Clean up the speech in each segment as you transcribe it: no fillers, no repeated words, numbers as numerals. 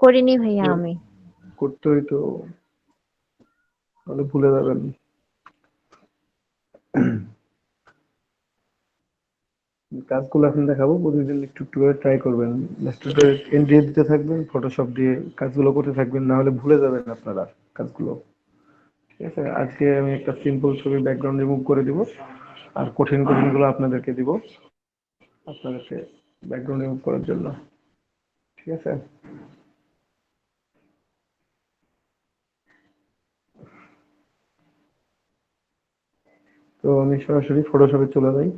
করিনি ভাইয়া আমি। করতে হইতো, তাহলে ভুলে যাবেন। কাজগুলো এখন দেখাবো, প্রতিদিন একটু একটু করে ট্রাই করবেন। ল্যাপটপে এন্ট্রি দিতে থাকবেন, ফটোশপ দিয়ে কাজগুলো করতে থাকবেন, না হলে ভুলে যাবেন আপনারা কাজগুলো। ঠিক আছে, আজকে আমি একটা সিম্পল ছবি ব্যাকগ্রাউন্ড রিমুভ করে দিব, আর কঠিন কঠিন গুলো আপনাদেরকে দিব, আপনাদেরকে ব্যাকগ্রাউন্ড রিমুভ করার জন্য। ঠিক আছে, তো আমি সরাসরি ফটোশপে চলে যাই।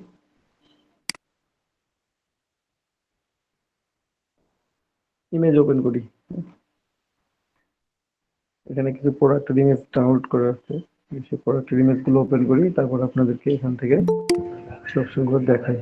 ইমেজ ওপেন করি। এখানে কিছু প্রোডাক্টের ইমেজ ডাউনলোড করা আছে, সেই প্রোডাক্টের ইমেজ গুলো ওপেন করি, তারপর আপনাদেরকে এখান থেকে সব সুন্দর দেখাই।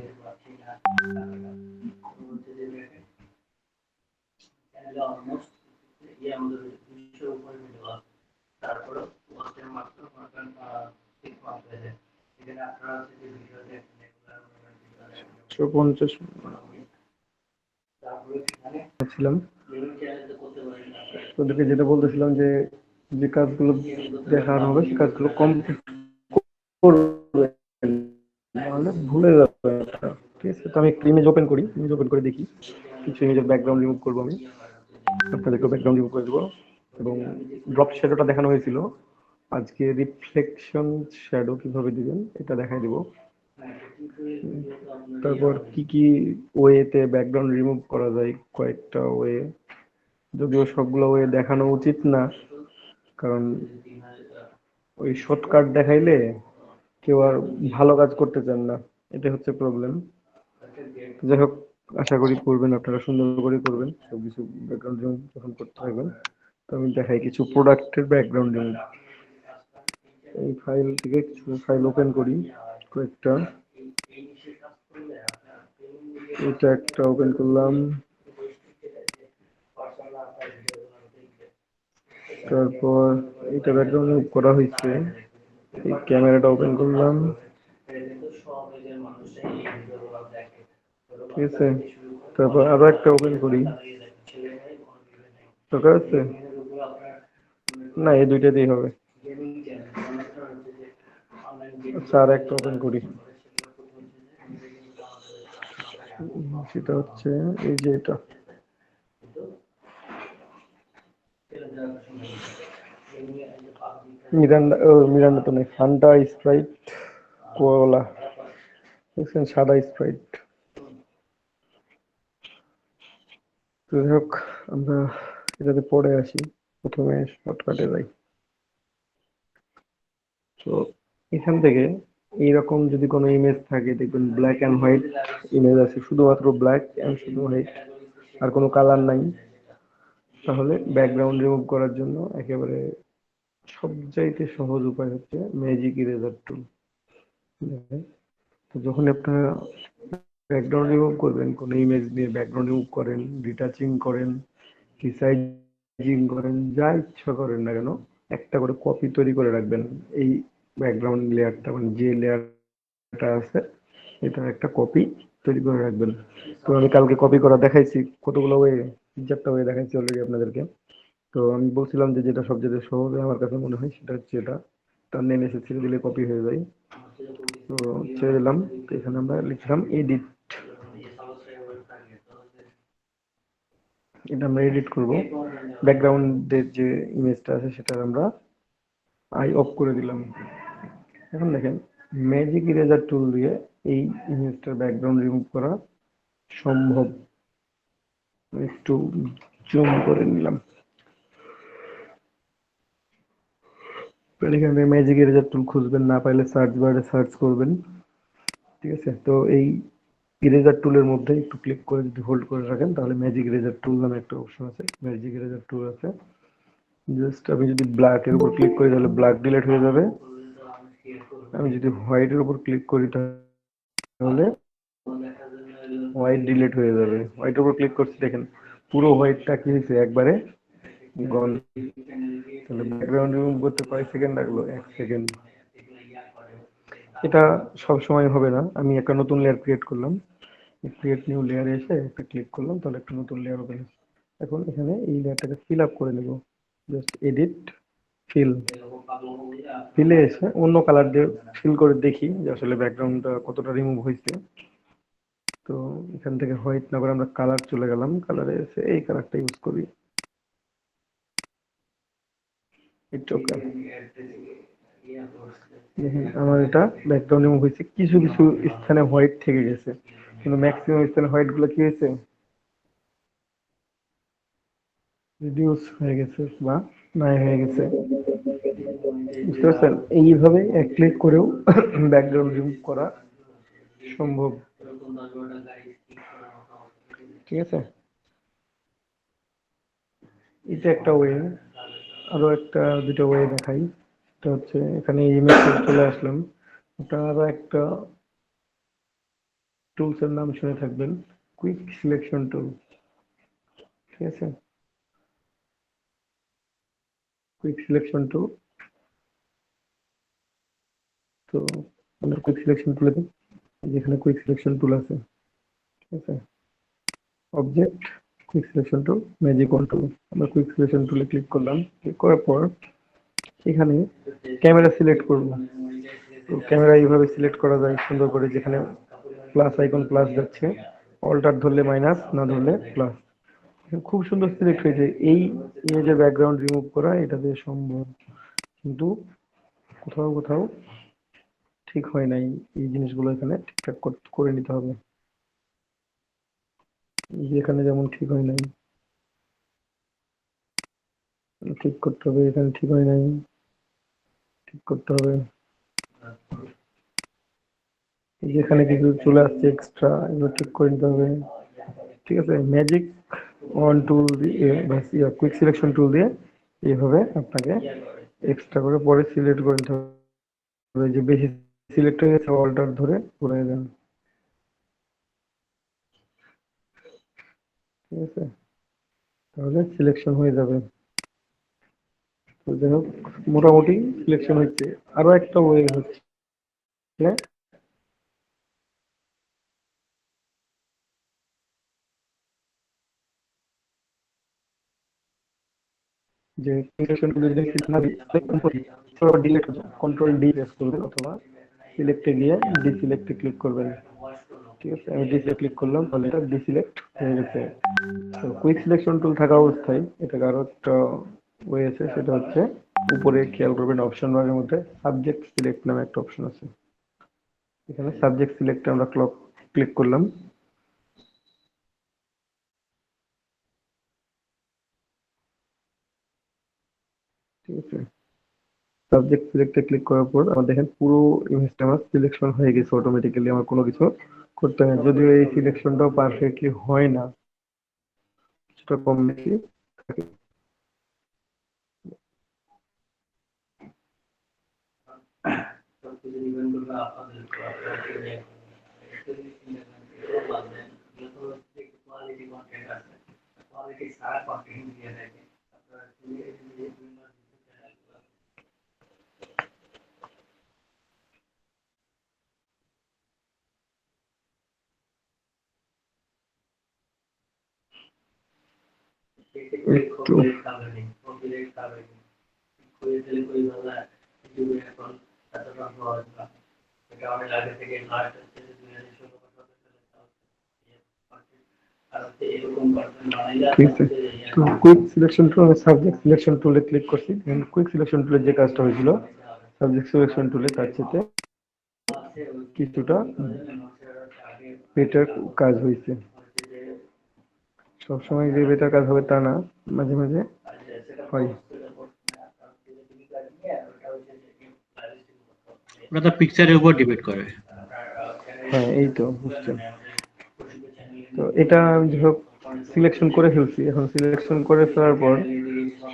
পঞ্চাশ ছিলাম, তোদেরকে যেটা বলতেছিলাম যে যে কাজগুলো দেখানো হবে সেই কাজগুলো কমপ্লিট করবে, নাহলে ভুলে যাবে এটা। ঠিক আছে, তো আমি একটা ইমেজ ওপেন করি, ইমেজ ওপেন করে দেখি, কিছু ইমেজের ব্যাকগ্রাউন্ড রিমুভ করবো আমি, আপনাদেরকে ব্যাকগ্রাউন্ড রিমুভ করে দেবো। এবং ড্রপ শ্যাডোটা দেখানো হয়েছিল, আজকে রিফ্লেকশন শ্যাডো কিভাবে দিবেন এটা দেখাই দিব। তারপর কি কি ওয়েতে ব্যাকগ্রাউন্ড রিমুভ করা যায়, কয়েকটা ওয়ে, যদিও সবগুলো ওয়ে দেখানো উচিত না, কারণ ওই শর্টকাট দেখাইলে কেউ আর ভালো কাজ করতে চান না, এটা হচ্ছে প্রবলেম। যাই হোক, আশা করি করবেন, আপনারা সুন্দর করে করবেন সবকিছু ব্যাকগ্রাউন্ড রিমুভ যখন করতে থাকবেন। তো আমি দেখাই কিছু প্রোডাক্টের ব্যাকগ্রাউন্ড রিমুভ। এই ফাইল থেকে কিছু ফাইল ওপেন করি কয়েকটা। এটা একটা ওপেন করলাম, তারপর এটা ব্যাকগ্রাউন্ড রিমুভ করা হয়েছে। এই ক্যামেরাটা ওপেন করলাম, ঠিক আছে। তারপর আরো একটা ওপেন করি, দরকার আছে না, এই দুইটা দিয়ে হবে। আচ্ছা, আর একটা ওপেন করি, সেটা হচ্ছে এই যে এটা, মিরান্ডা, মিরান্ডা তো নেই, ফান্টা স্প্রাইট কোলা, দেখছেন, সাদা স্প্রাইট। তো যাই হোক, আমরা এটাতে পরে আসি, প্রথমে শর্টকাটে যাই। তো এখান থেকে এইরকম যদি কোনো ইমেজ থাকে, দেখবেন ব্ল্যাক অ্যান্ড হোয়াইট ইমেজ আছে, শুধুমাত্র ব্ল্যাক অ্যান্ড শুধু হোয়াইট, আর কোনো কালার নাই, তাহলে ব্যাকগ্রাউন্ড রিমুভ করার জন্য একেবারে সবচাইতে সহজ উপায় হচ্ছে ম্যাজিক ইরেজার টুল। তো যখন আপনারা ব্যাকগ্রাউন্ড রিমুভ করবেন, কোনো ইমেজ নিয়ে ব্যাকগ্রাউন্ড রিমুভ করেন, রিটাচিং করেন, রিসাইজিং করেন, যা ইচ্ছা করেন না কেন, একটা করে কপি তৈরি করে রাখবেন। এই ব্যাকগ্রাউন্ড লেয়ারটা, মানে যে লেয়ারটা আছে, এটার একটা কপি তৈরি করে রাখবেন। তো আমি কালকে কপি করা দেখাইছি, কতগুলো ওয়ে, 3-4টা ওয়ে দেখাইছি অলরেডি আপনাদেরকে। তো আমি বলছিলাম যে যেটা সবচেয়ে সহজ আমার কাছে মনে হয় সেটা হচ্ছে এটা, তার নেম এসে ছেড়ে দিলে কপি হয়ে যায়। তো ছেড়ে দিলাম, তো এখানে আমরা লিখলাম এডিট, এটা আমরা এডিট করব। ব্যাকগ্রাউন্ডের যে ইমেজটা আছে সেটা আমরা আই অফ করে দিলাম। এখন দেখেন, ম্যাজিক ইরেজার টুল দিয়ে এই ইমেজটার ব্যাকগ্রাউন্ড রিমুভ করা সম্ভব। একটু জুম করে নিলাম, এখানে ম্যাজিক ইরেজার টুল খুঁজবেন, না পাইলে সার্চ বারে সার্চ করবেন। ঠিক আছে, তো এই ইরেজার টুলের মধ্যে একটু ক্লিক করে যদি হোল্ড করে রাখেন, তাহলে ম্যাজিক ইরেজার টুল নামে একটা অপশন আছে, ম্যাজিক ইরেজার টুল আছে। জাস্ট আমি যদি ব্ল্যাক এর উপর ক্লিক করি তাহলে ব্ল্যাক ডিলিট হয়ে যাবে, আমি যদি হোয়াইট এর উপর ক্লিক করি তাহলে হোয়াইট ডিলিট হয়ে যাবে। হোয়াইট এর উপর ক্লিক করছি, দেখেন পুরো হোয়াইটটা কি হয়েছে, একবারে গন। তাহলে ব্যাকগ্রাউন্ড রিমুভ করতে কয় সেকেন্ড লাগলো? 1 সেকেন্ড। এটা সব সময় হবে না, আমি একটা নতুন লেয়ার ক্রিয়েট করলাম, ক্রিয়েট নিউ লেয়ারে এসে একটা ক্লিক করলাম, তাহলে একটা নতুন লেয়ার ওপেন হচ্ছে। এখন এখানে এই লেয়ারটাকে ফিল আপ করে নেব, জাস্ট এডিট ফিল, ফিলে এসে অন্য কালার দিয়ে ফিল করে দেখি যে আসলে ব্যাকগ্রাউন্ডটা কতটা রিমুভ হয়েছে। তো এখান থেকে হোয়াইট না করে আমরা কালার চলে গেলাম, কালারে এসে এই কালারটা ইউজ করি। দেখেন আমার এটা ব্যাকগ্রাউন্ড রিমুভ হয়েছে, কিছু কিছু স্থানে হোয়াইট থেকে গেছে, কিন্তু ম্যাক্সিমাম স্থানে হোয়াইট গুলো কি হয়েছে, রিডিউস হয়ে গেছে বা নাই হয়ে গেছে। বুঝতে পারছেন? এইভাবে এক ক্লিক করেও ব্যাকগ্রাউন্ড রিমুভ করা সম্ভব। ঠিক আছে, এটা একটা ওয়ে। আরো একটা দুটো ওয়ে দেখাই। এটা হচ্ছে এখানে ইমেজ চলে আসলাম, আপনারা আরো একটা টুলস এর নাম শুনে থাকবেন, কুইক সিলেকশন টুল। ঠিক আছে, কুইক সিলেকশন টুল। তো আমরা কুইক সিলেকশন টুলে যেখানে কুইক সিলেকশন টুল আছে, ঠিক আছে, object, quick selection tool, magic wand tool. আমরা কুইক সিলেকশন টুলে ক্লিক করলাম, ক্লিক করার পর এখানে ক্যামেরা সিলেক্ট করব। তো ক্যামেরা এইভাবে সিলেক্ট করা যায় সুন্দর করে, যেখানে প্লাস আইকন প্লাস যাচ্ছে, অল্টার ধরলে মাইনাস, না ধরলে প্লাস। খুব সুন্দর সিলেক্ট হয়েছে। এই ইমেজের ব্যাকগ্রাউন্ড রিমুভ করা এটা দিয়ে সম্ভব, কিন্তু কোথাও কোথাও ঠিক হয় নাই। এই জিনিসগুলো এখানে ঠিকঠাক করে নিতে হবে। এই যে এখানে যেমন ঠিক হয় নাই, ঠিক করতে হবে। এখানে ঠিক হয় নাই, ঠিক করতে হবে। এই যে এখানে কিছু চলে আসছে এক্সট্রা, এগুলো ঠিক করে নিতে হবে। ঠিক আছে, ম্যাজিক ওয়ান টুল দিয়ে বা কুইক সিলেকশন টুল দিয়ে এইভাবে আপনাকে এক্সট্রা করে পরে সিলেক্ট করে নিতে হবে। যে বেশি সিলেক্ট হয়ে গেছে অল্টার ধরে ঘুরিয়ে দেন। ঠিক আছে, তাহলে সিলেকশন হয়ে যাবে। তো যাই হোক, মোটামুটি সিলেকশন হচ্ছে। আরো একটা ওয়ে হচ্ছে যে সিলেকশন গুলো যদি সিলেক্ট না দিই, ডিলিট হবে, কন্ট্রোল ডি প্রেস করবেন অথবা সিলেক্টে গিয়ে ডিসিলেক্টে ক্লিক করবেন। ঠিক আছে, আমি ডিসিলেক্ট ক্লিক করলাম, তাহলে এটা ডিসিলেক্ট হয়ে গেছে। তো কুইক সিলেকশন টুল থাকা অবস্থায় এটাকে আরো একটা ওয়ে আছে, সেটা হচ্ছে উপরে খেয়াল করবেন অপশন বারের মধ্যে সাবজেক্ট সিলেক্ট নামে একটা অপশন আছে। এখানে সাবজেক্ট সিলেক্টে আমরা ক্লিক করলাম। ঠিক আছে, সাবজেক্ট সিলেক্টে ক্লিক করার পর আমার দেখেন পুরো ইমেজটা আমার সিলেকশন হয়ে গেছে অটোমেটিক্যালি, আমার কোনো কিছু করতে হয় না। যদিও এই সিলেকশনটাও পারফেক্টলি হয় না, কিছুটা কম বেশি থাকে। একটু ঠিক আছে, তো quick selection tool, subject selection টুলে ক্লিক করছি। কুইক সিলেকশন টুলের যে কাজটা হয়েছিল সাবজেক্ট সিলেকশন টুলে তার সাথে কিছুটা বেটার কাজ হয়েছে। সবসময় যে বেটার কাজ হবে তা না, মাঝে মাঝে হয়। ওটা তো পিকচারের উপর ডিপেন্ড করে। হ্যাঁ, এই তো বুঝছেন। তো এটা যাই হোক সিলেকশন করে ফেলছি। এখন সিলেকশন করে ফেলার পর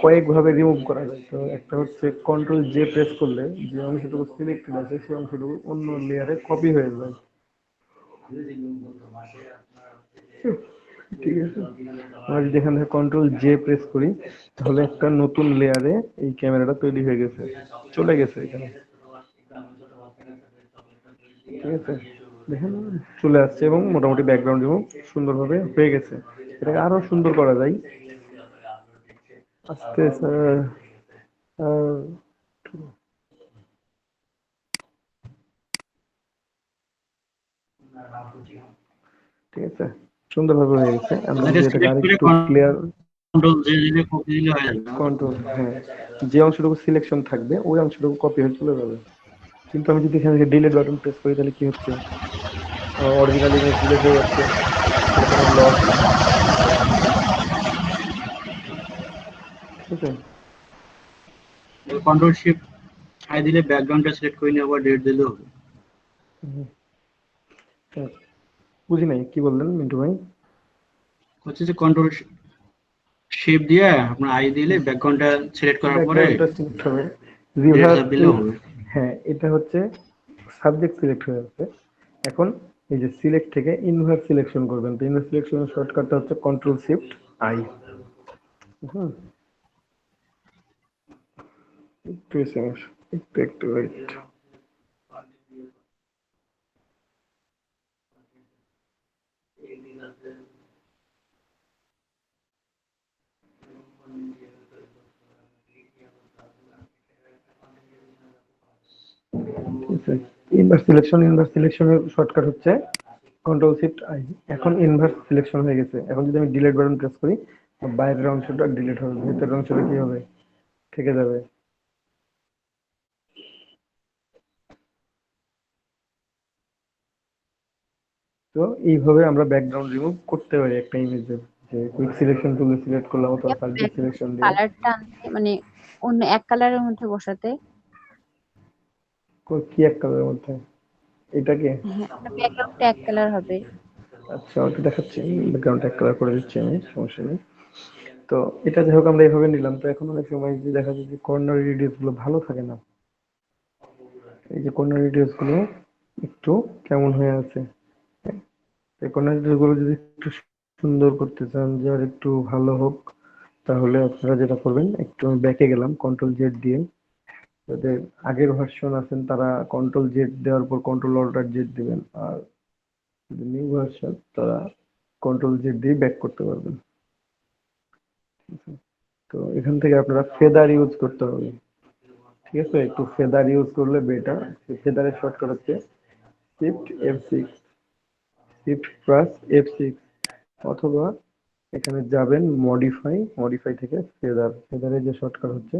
কয়েকভাবে রিমুভ করা যায়। তো একটা হচ্ছে কন্ট্রোল জে প্রেস করলে যে অংশটুকু সিলেক্টেড আছে সেই অংশটুকু অন্য লেয়ারে কপি হয়ে যায়। ঠিক আছে, আমরা যদি এখান থেকে কন্ট্রোল জে প্রেস করি, তাহলে একটা নতুন লেয়ারে এই ক্যামেরাটা তৈরি হয়ে গেছে, চলে গেছে এখানে। ঠিক আছে, দেখেন চলে আসছে এবং মোটামুটি ব্যাকগ্রাউন্ড রিমুভ সুন্দরভাবে হয়ে গেছে। এটাকে আরো সুন্দর করা যায় আস্তে ঠিক আছে, সুন্দরভাবে হয়ে গেছে। আমরা এটা যদি এটাকে সিলেক্ট করে আরেকটু ক্লিয়ার কন্ট্রোল জে দিলে কপি দিলে হয়ে যাবে। কন্ট্রোল, হ্যাঁ, যে অংশটুকু সিলেকশন থাকবে ওই অংশটুকু কপি হয়ে চলে যাবে। কিন্তু আমি যদি এখানে ডিলিট বাটন প্রেস করি তাহলে কি হচ্ছে, অরিজিনাল ইমেজ ডিলিট হয়ে যাচ্ছে, এটা তোমার লস। ঠিক আছে, কন্ট্রোল শিফট আই দিলে ব্যাকগ্রাউন্ডটা সিলেক্ট করে নিয়ে আবার ডেট দিলেও হবে। হ্যাঁ, বুঝি নাই কি বললেন মিন্টু ভাই। হচ্ছে যে কন্ট্রোল শিফট দিয়ে আপনার আই দিলে ব্যাকগ্রাউন্ডটা সিলেক্ট করার পরে ব্যাকগ্রাউন্ডটা সিলেক্ট হবে, ডেট রিভার্স সাব দিলেও হবে। হ্যাঁ, এটা হচ্ছে সাবজেক্ট সিলেক্ট হয়ে যাচ্ছে। এখন এই যে সিলেক্ট থেকে ইনভার্স সিলেকশন করবেন, তো ইনভার্স সিলেকশনের শর্টকাটটা হচ্ছে কন্ট্রোল শিফট আই। হুম, একটু এসএমএস, একটু ওয়েট। ঠিক আছে, ইনভার্স সিলেকশনের শর্টকাট হচ্ছে কন্ট্রোল শিফট আই। এখন ইনভার্স সিলেকশন হয়ে গেছে। এখন যদি আমি ডিলিট বাটন প্রেস করি, বাইরের অংশটা ডিলিট হবে, ভিতরের অংশটা কি হবে, থেকে যাবে। তো এইভাবে আমরা ব্যাকগ্রাউন্ড রিমুভ করতে পারি একটা ইমেজের, যে কুইক সিলেকশন টুলে সিলেক্ট করলাম অথবা সাবজেক্ট সিলেকশন দিয়ে। কালারটা আনতে মানে অন্য এক কালারের মধ্যে বসাতে। কি এক কালারের মধ্যে, এটাকে? হ্যাঁ, ব্যাকগ্রাউন্ডটা এক কালার হবে। আচ্ছা, ওটা দেখাচ্ছি, ব্যাকগ্রাউন্ড এক কালার করে দিচ্ছি আমি, সমস্যা নেই। তো এটা যাই হোক আমরা এইভাবে নিলাম। তো এখন অনেক সময় যে দেখা যায় যে কর্নার রেডিয়াস গুলো ভালো থাকে না, এই যে কর্নার রেডিয়াস গুলো একটু কেমন হয়ে আছে, এই কর্নার রেডিয়াস গুলো যদি একটু সুন্দর করতে চান, যে আর একটু ভালো হোক, তাহলে আপনারা যেটা করবেন, একটু আমি ব্যাকে গেলাম কন্ট্রোল জেড দিয়ে। যাদের আগের ভার্সন আছেন তারা কন্ট্রোল জেড দেওয়ার পর কন্ট্রোল অল্টার জেড দিবেন, আর নিউ ভার্সন তারা কন্ট্রোল জেড দিয়ে ব্যাক করতে পারবেন। তো এখান থেকে আপনারা ফেদার ইউজ করতে হবে। ঠিক আছে, একটু ফেদার ইউজ করলে বেটার। ফেদারের শর্টকাট হচ্ছে shift F6, shift plus F6, অথবা এখানে যাবেন মডিফাই থেকে ফেদারের যে শর্টকাট হচ্ছে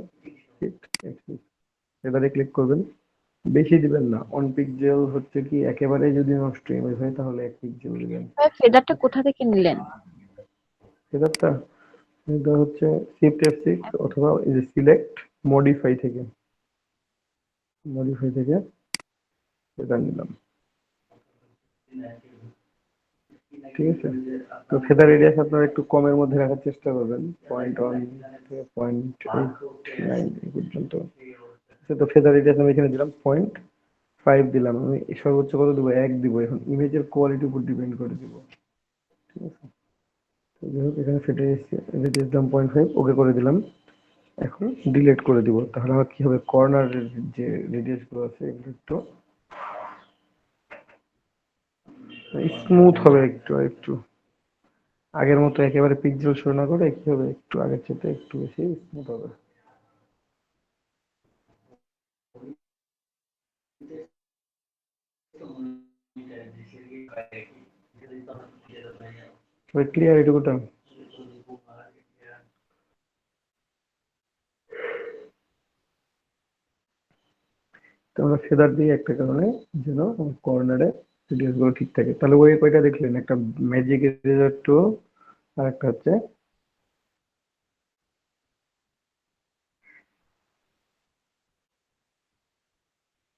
শিফট F6, ফেদারে ক্লিক করবেন। বেশি দিবেন না, অন পিক্সেল হচ্ছে কি একেবারে যদি নষ্ট ইমেজ হয় তাহলে 1 পিক্সেল দিবেন। ফেদারটা কোথা থেকে নিলেন? ফেদারটা এটা হচ্ছে শিফট F6 অথবা এই যে সিলেক্ট মডিফাই থেকে ফেদার নিলাম। ঠিক আছে, তো ফেদার রেডিয়াস আপনারা একটু কমের মধ্যে রাখার চেষ্টা করবেন, 0.1 থেকে 0.89 এই পর্যন্ত। তো ফেদার রেডিয়াস আমি এখানে দিলাম 0.5 দিলাম। আমি সর্বোচ্চ কত দিব, 1 দিব। এখন ইমেজের কোয়ালিটির উপর ডিপেন্ড করে দিব। ঠিক আছে, তো যাই হোক এখানে ফেদার রেডিয়াস দিলাম 0.5, ওকে করে দিলাম। এখন ডিলিট করে দিব, তাহলে আমার কি হবে, কর্নারের যে রেডিয়াস গুলো আছে এগুলো একটু স্মুথ হবে, একটু আগের মতো একেবারে পিক্সেল শো না করে কি হবে, একটু আগের চেয়ে একটু বেশি স্মুথ হবে। ক্লিয়ার এটুকুটা? তো আমরা ফেদার দিই একটা কারণে, যেন কর্নারে রেডিয়াস গুলো ঠিক থাকে। তাহলে ওই কয়টা দেখলেন, একটা ম্যাজিক এরেজার টুল আর একটা হচ্ছে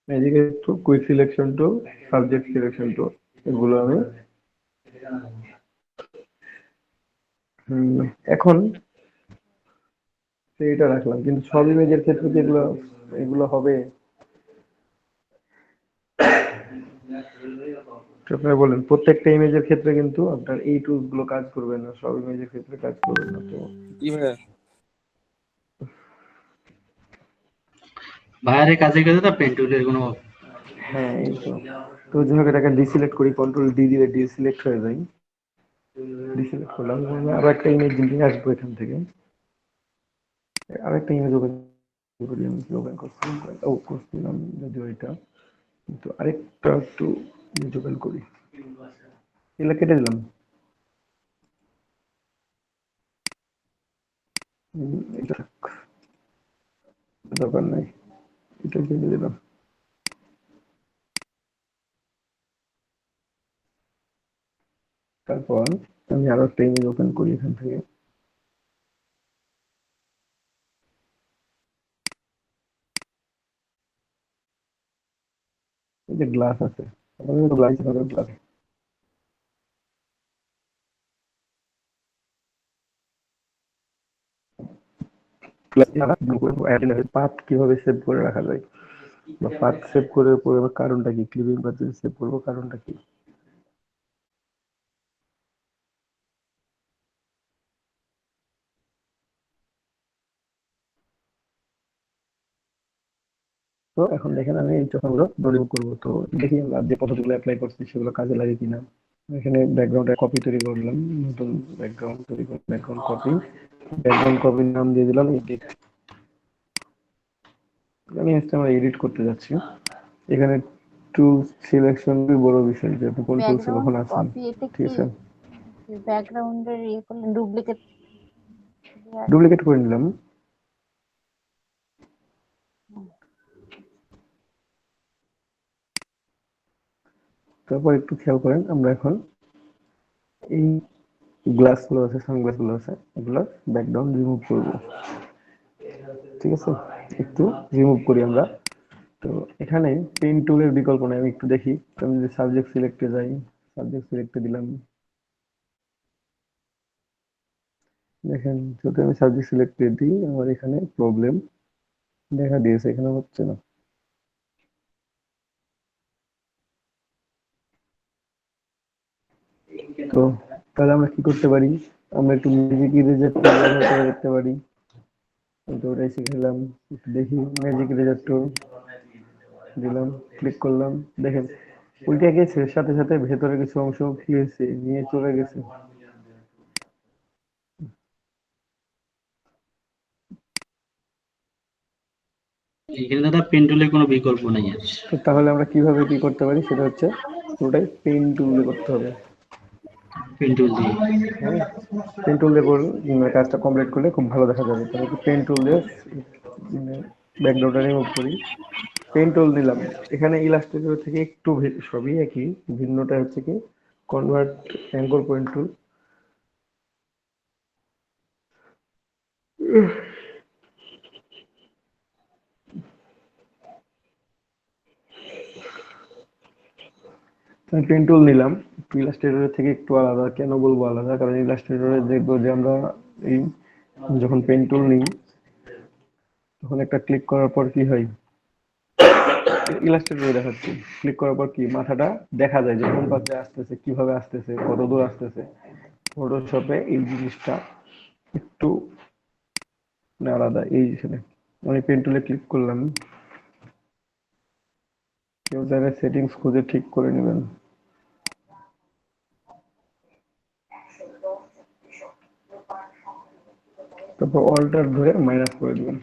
magic eraser tool, quick selection tool, subject selection tool, এগুলো আমি এখন সেইটা রাখলাম। কিন্তু সব ইমেজের ক্ষেত্রে কি এগুলো হবে? আপনারা বলেন, প্রত্যেকটা ইমেজের ক্ষেত্রে কিন্তু আপনার এই টুলস গুলো কাজ করবে না, সব ইমেজের ক্ষেত্রে কাজ করবে না। তো বাইরে কাজে গেলে তো পেন টুলের কোনো হ্যাঁ, এই তো তো যাই হোক এটাকে ডিসিলেক্ট করি, কন্ট্রোল ডি দিলে ডিসিলেক্ট হয়ে যায়। ডিসিলেক্ট করলাম, আরো একটা ইমেজ নিয়ে আসবো এখান থেকে, আরেকটা ইমেজ ওপেন করি। আমি কি ওপেন করছিলাম, ও করছিলাম যদিও এটা, কিন্তু আরেকটা একটু ইমেজ ওপেন করি, এগুলো কেটে দিলাম। এটা থাক, দরকার নাই, এটা কেটে দিলাম। তারপর আমি আরো একটা ইমেজ ওপেন করি এখান থেকে, এই যে গ্লাস আছে, আমাদের গ্লাস গ্লাস পাথ কিভাবে সেভ করে রাখা যায়, বা পাথ সেভ করে কারণটা কি, ক্লিপিং পাথ সেভ করবো কারণটা কি। তো এখন দেখেন আমি এই যখনগুলো রিমুভ করবো, তো দেখি আমরা যে পদ্ধতিগুলো অ্যাপ্লাই করছি সেগুলো কাজে লাগে কিনা। এখানে ব্যাকগ্রাউন্ডে কপি তৈরি করলাম, নতুন ব্যাকগ্রাউন্ড তৈরি করে ব্যাকগ্রাউন্ড কপির নাম দিয়ে দিলাম এডিট। আমি আজকে আমরা এডিট করতে যাচ্ছি। এখানে টুলস সিলেকশন বড় বিষয়, যে আপনি কোন টুলসে ব্যাকগ্রাউন্ড কখন আছেন। কপি, এটা ঠিক কি আছে, ব্যাকগ্রাউন্ডের ইয়ে করলেন, ডুপ্লিকেট দেওয়ার? ডুপ্লিকেট করে নিলাম। তারপর একটু খেয়াল করেন, আমরা এখন এই গ্লাস গুলো আছে, সানগ্লাস গুলো আছে, এগুলো ব্যাকগ্রাউন্ড রিমুভ করবো। ঠিক আছে, একটু রিমুভ করি আমরা। তো এখানে পেন টুলের বিকল্প নেই, আমি একটু দেখি। তো আমি যদি সাবজেক্ট সিলেক্টে যাই, সাবজেক্ট সিলেক্টে দিলাম, দেখেন যদি আমি সাবজেক্ট সিলেক্টে দিই আমার এখানে প্রবলেম দেখা দিয়েছে, এখানে হচ্ছে না। তো তাহলে আমরা কি করতে পারি, আমরা একটু মিউজিক ইরেজার টুল ব্যবহার করে দেখতে পারি। তো ওটাই শিখলাম, একটু দেখি। ম্যাজিক ইরেজার টুল দিলাম, ক্লিক করলাম, দেখেন উল্টে গেছে, সাথে সাথে ভেতরে কিছু অংশ কি হয়েছে, নিয়ে চলে গেছে। এখানে দাদা পেন টুলের কোনো বিকল্প নেই আর। তো তাহলে আমরা কিভাবে কি করতে পারি, সেটা হচ্ছে পুরোটাই পেন টুল দিয়ে করতে হবে। পেন টুল দিয়ে হ্যাঁ, পেন টুল দিয়ে কাজটা কমপ্লিট করলে খুব ভালো দেখা যাবে। তাহলে পেন টুল দিয়ে ব্যাকগ্রাউন্ডটা রিমুভ করি, পেন টুল দিলাম। এখানে ইলাস্ট্রেটর থেকে একটু সবই একই, ভিন্নটা হচ্ছে কি কনভার্ট অ্যাঙ্গল পয়েন্ট টুল। আমি পেন টুল নিলাম, ইলাস্ট্রেটরের থেকে একটু আলাদা। কেন বলবো আলাদা, কারণ ইলাস্ট্রেটরে দেখবো যে আমরা এই যখন পেন টুল নিই তখন একটা ক্লিক করার পর কি হয়, ইলাস্ট্রেটরে দেখাচ্ছি, ক্লিক করার পর কি মাথাটা দেখা যায় যে কোন পাশে আসতেছে, কিভাবে আসতেছে, কত দূর আসতেছে। ফটোশপে এই জিনিসটা একটু আলাদা। এই হিসেবে আমি পেন টুলে ক্লিক করলাম, কেউ চাইলে সেটিংস খুঁজে ঠিক করে নেবেন। তারপর অল্টার ধরে মাইনাস করে দিবেন।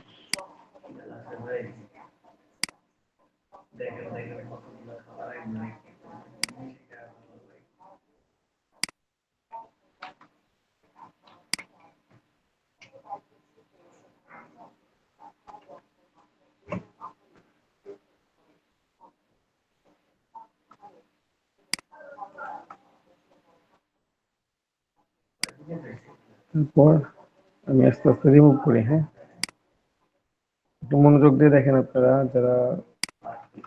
তারপর আমি আস্তে আস্তে রিমুভ করি। হ্যাঁ, একটু মনোযোগ দিয়ে দেখেন আপনারা, যারা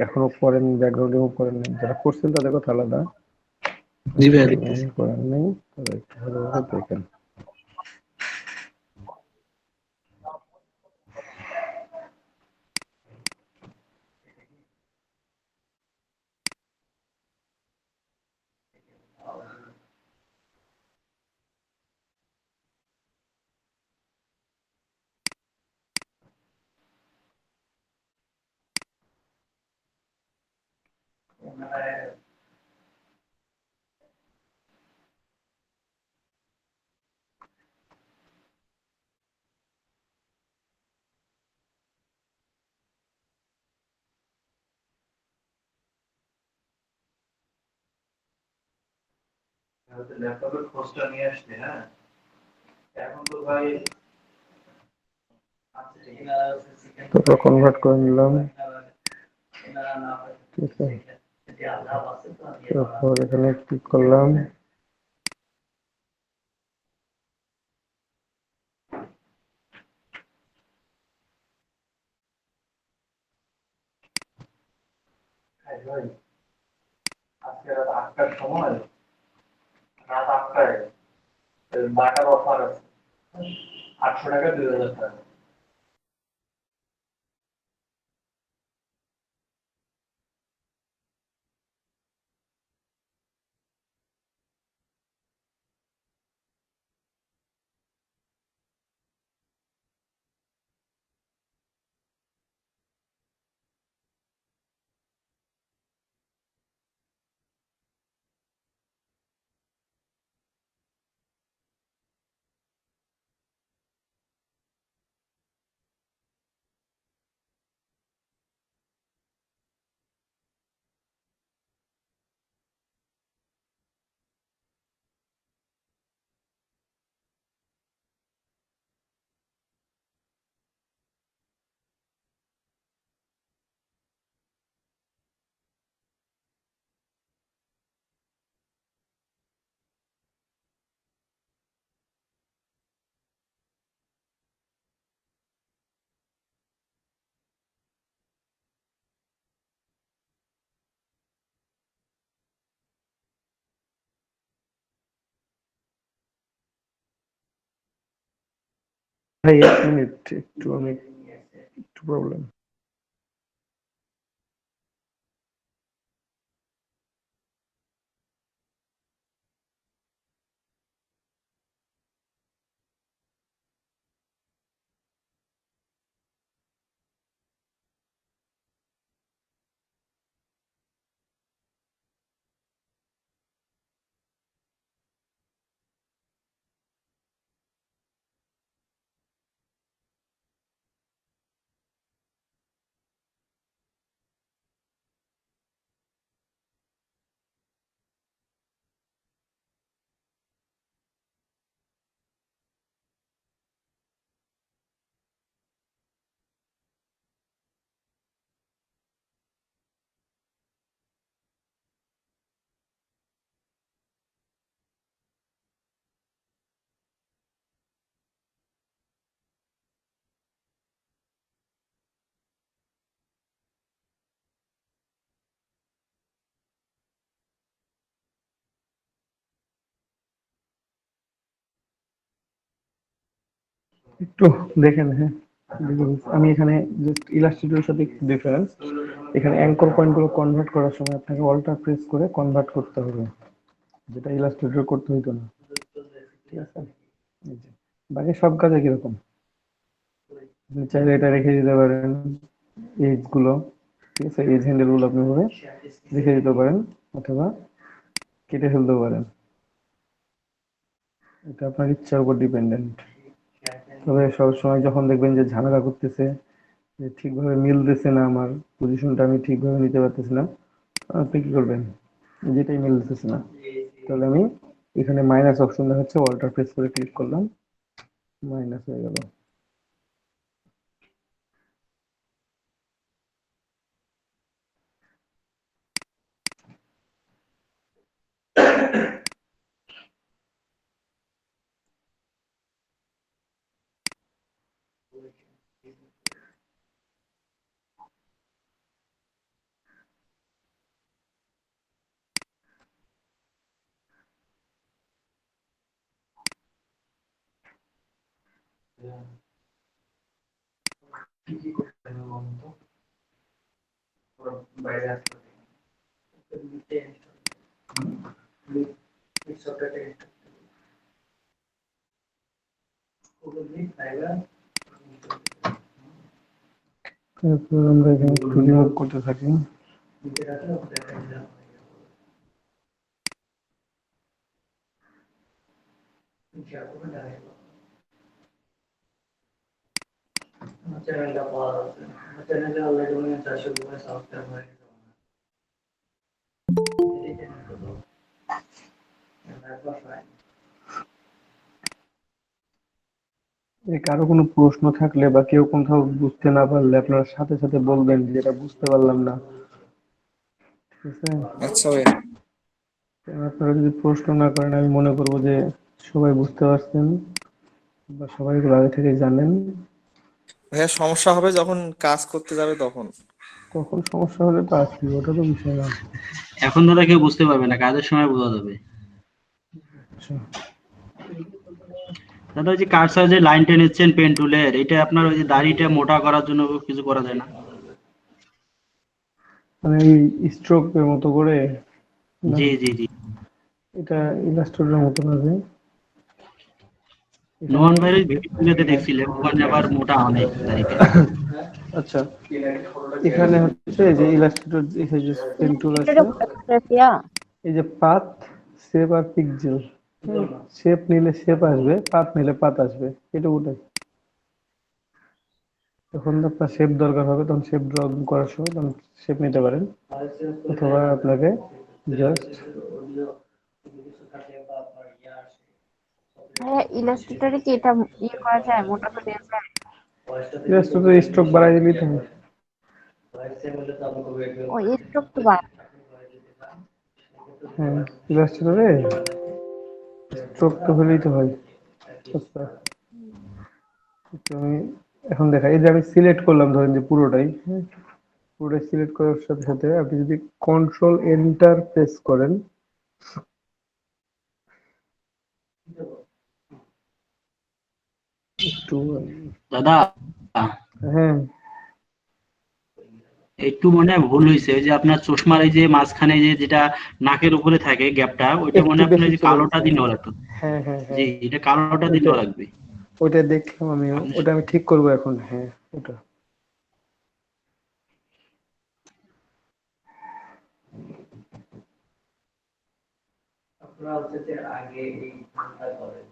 এখনো করেন ব্যাকগ্রাউন্ড রিমুভ করেন নাই, যারা করছেন তাদের কথা আলাদা, জি ভাইয়া দেখতেছি। করেন নাই তারা একটু ভালোভাবে দেখেন। ল্যাপটপের খোঁজটা নিয়ে আসছে। হ্যাঁ, এখন তো ভাই তারপর কনভার্ট করে নিলাম। ঠিক আছে, তারপর এখানে ক্লিক করলাম। আজকে রাত ৮টার সময়, রাত ৮টায় বাটার অফার আছে, ৮০০ টাকা ২০০০ টাকা। ভাই 1 মিনিট, একটু প্রবলেম। একটু দেখেন। হ্যাঁ, আমি এখানে জাস্ট ইলাস্ট্রেটরের সাথে একটু ডিফারেন্স। এখানে অ্যাঙ্কর পয়েন্ট গুলো কনভার্ট করার সময় আপনাকে অল্টার প্রেস করে কনভার্ট করতে হবে, যেটা ইলাস্ট্রেটর করতে হইতো না। ঠিক আছে, এই যে বাকি সব কাজে কিরকম, আপনি চাইলে এটা রেখে দিতে পারেন, এজ গুলো। ঠিক আছে, এজ হ্যান্ডেল গুলো আপনি ভাবে রেখে দিতে পারেন অথবা কেটে ফেলতে পারেন, এটা আপনার ইচ্ছার উপর ডিপেন্ডেন্ট। তবে সবসময় যখন দেখবেন যে ঝামেলা করতেছে, যে ঠিকভাবে মিলতেছে না, আমার পজিশনটা আমি ঠিকভাবে নিতে পারতেছি না, আপনি কি করবেন, যেটাই মিলতেছে না, তাহলে আমি এখানে মাইনাস অপশন দেখাচ্ছে, অল্টার প্রেস করে ক্লিক করলাম, মাইনাস হয়ে গেল। কি কি করতে হবে বলুন তো? ওরা বাইরে আসতে হবে। তারপর আমরা এখানে একটু রিমুভ করতে থাকি। চ্যানেলটা পাওয়া যাচ্ছে, চ্যানেলে অলরেডি 400 সাবস্ক্রাইব হয়ে গেছে। কারো কোনো প্রশ্ন থাকলে বা কেউ কোথাও বুঝতে না পারলে আপনারা সাথে সাথে বলবেন যে এটা বুঝতে পারলাম না, ঠিক আছে? আচ্ছা ভাইয়া। আপনারা যদি প্রশ্ন না করেন আমি মনে করবো যে সবাই বুঝতে পারছেন বা সবাই এগুলো আগে থেকে জানেন। ভাইয়া সমস্যা হবে যখন কাজ করতে যাবে তখন। তখন সমস্যা হলে তো আছে, ওটা তো বিষয় না। এখন দাদা কেউ বুঝতে পারবে না, কাজের সময় বোঝা যাবে। আচ্ছা, দাদা ওই যে কার্সার যে লাইন টেনেছেন পেন টুলের, এটা আপনার ওই যে দাড়িটা মোটা করার জন্য কিছু করা যায় না? মানে এই স্ট্রোকের মতো করে না? জি জি জি। এটা ইলাস্ট্রেটরের মতো না যে এখানে। নোমান ভাইয়ের ভিডিওতে দেখছিলাম, ওখানে আবার মোটা অনেক দাড়িটা। আচ্ছা, এখানে হচ্ছে যে ইলাস্ট্রেটর, এই যে পেন টুল আছে, এটা কোথায় এই যে পাথ, শেপ আর পিক্সেল। শেপ নিলে শেপ আসবে, পাথ নিলে পাথ আসবে, এটা ওটাই। যখন আপনার শেপ দরকার হবে তখন শেপ ড্র করার সময় তখন শেপ নিতে পারেন, অথবা আপনাকে জাস্ট হ্যাঁ, ইলাস্ট্রেটরে কি এটা ইয়ে করা যায়, মোটা করে দেওয়া যায়? স্ট্রোক বাড়াই দিলেই তো হয়। ও স্ট্রোক তো বাড়ায়। হ্যাঁ, ইলাস্ট্রেটরে স্ট্রোক তো হলেই তো হয়। আচ্ছা, তো আমি এখন দেখাই, এই যে আমি সিলেক্ট করলাম ধরেন যে পুরোটাই, হ্যাঁ, পুরোটাই সিলেক্ট করার সাথে সাথে আপনি যদি কন্ট্রোল এন্টার প্রেস করেন, একটু, দাদা হ্যাঁ একটু মনে হয় ভুল হয়েছে, ওই যে আপনার চশমার এই যে মাঝখানে যে যেটা নাকের উপরে থাকে গ্যাপটা, ওইটা একটু মনে হয় আপনার বেশি এই যে চলে কালোটা গেছে। দিলেও লাগতো। হ্যাঁ হ্যাঁ জি, হ্যাঁ, এটা কালোটা ওইটা দিলেও লাগবে। ওইটা দেখলাম আমিও, আপনি ওটা আমি ঠিক করবো এখন। হ্যাঁ, ওটা আপনারা হচ্ছে যে আগে এই কাজটা করেন,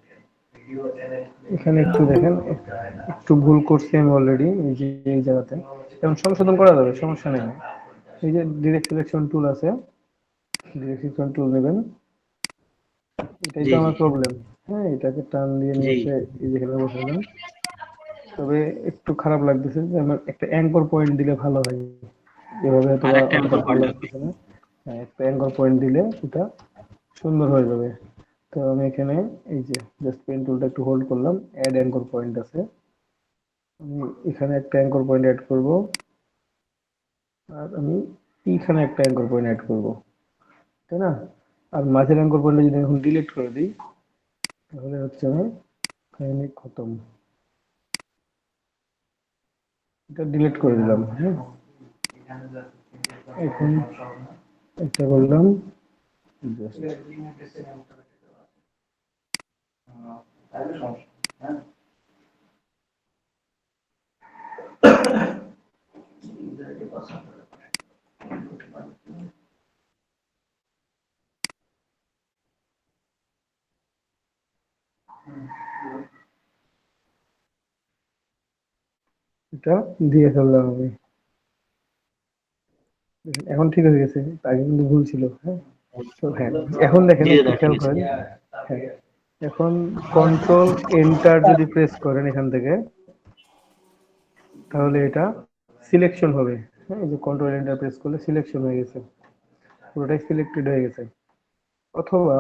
ভিডিও চ্যানেল এখানে একটু দেখেন, একটু ভুল করছি আমি অলরেডি, এই যে এই জায়গাতে এখন সংশোধন করা যাবে, সমস্যা নেই। এই যে ডিরেক্ট সিলেকশন টুল আছে, ডিরেক্ট সিলেকশন টুল নেবেন, এটাই জি তো জি আমার প্রবলেম। হ্যাঁ, এটাকে টান দিয়ে নিয়ে জি। এসে এই যেখানে বসালাম। তবে একটু খারাপ লাগতেছে যে আমার একটা অ্যাঙ্কর পয়েন্ট দিলে ভালো হয়, এভাবে হয়তো আর বা একটা অতটা অ্যাঙ্কর ভালো পয়েন্ট লাগবে। লাগতেছে না। হ্যাঁ, একটা অ্যাঙ্কর পয়েন্ট দিলে এটা সুন্দর হয়ে যাবে। তো আমি এখানে এই যে জাস্ট পেন টুলটা একটু হোল্ড করলাম, অ্যাড অ্যাঙ্কর পয়েন্ট আছে, আমি এখানে একটা অ্যাঙ্কর পয়েন্ট অ্যাড করব, আর আমি এইখানে একটা অ্যাঙ্কর পয়েন্ট অ্যাড করব, তাই না? আর মাঝের অ্যাঙ্কর পয়েন্টটা যদি এখন ডিলিট করে দিই তাহলে হচ্ছে আমার কাহিনী খতম। এটা ডিলিট করে দিলাম। হ্যাঁ, এখন এটা করলাম জাস্ট, এটা দিয়ে ফেললাম আমি। এখন ঠিক হয়ে গেছে, আগে কিন্তু ভুল ছিল। হ্যাঁ, তো হ্যাঁ, এখন দেখেন জি একটু দাদা ঠিক খেয়াল আছে। করেন। হ্যাঁ, এখন কন্ট্রোল এন্টার যদি প্রেস করেন এখান থেকে, তাহলে এটা সিলেকশন হবে। হ্যাঁ, এই যে কন্ট্রোল এন্টার প্রেস করলে সিলেকশন হয়ে গেছে, পুরোটাই সিলেক্টেড হয়ে গেছে। অথবা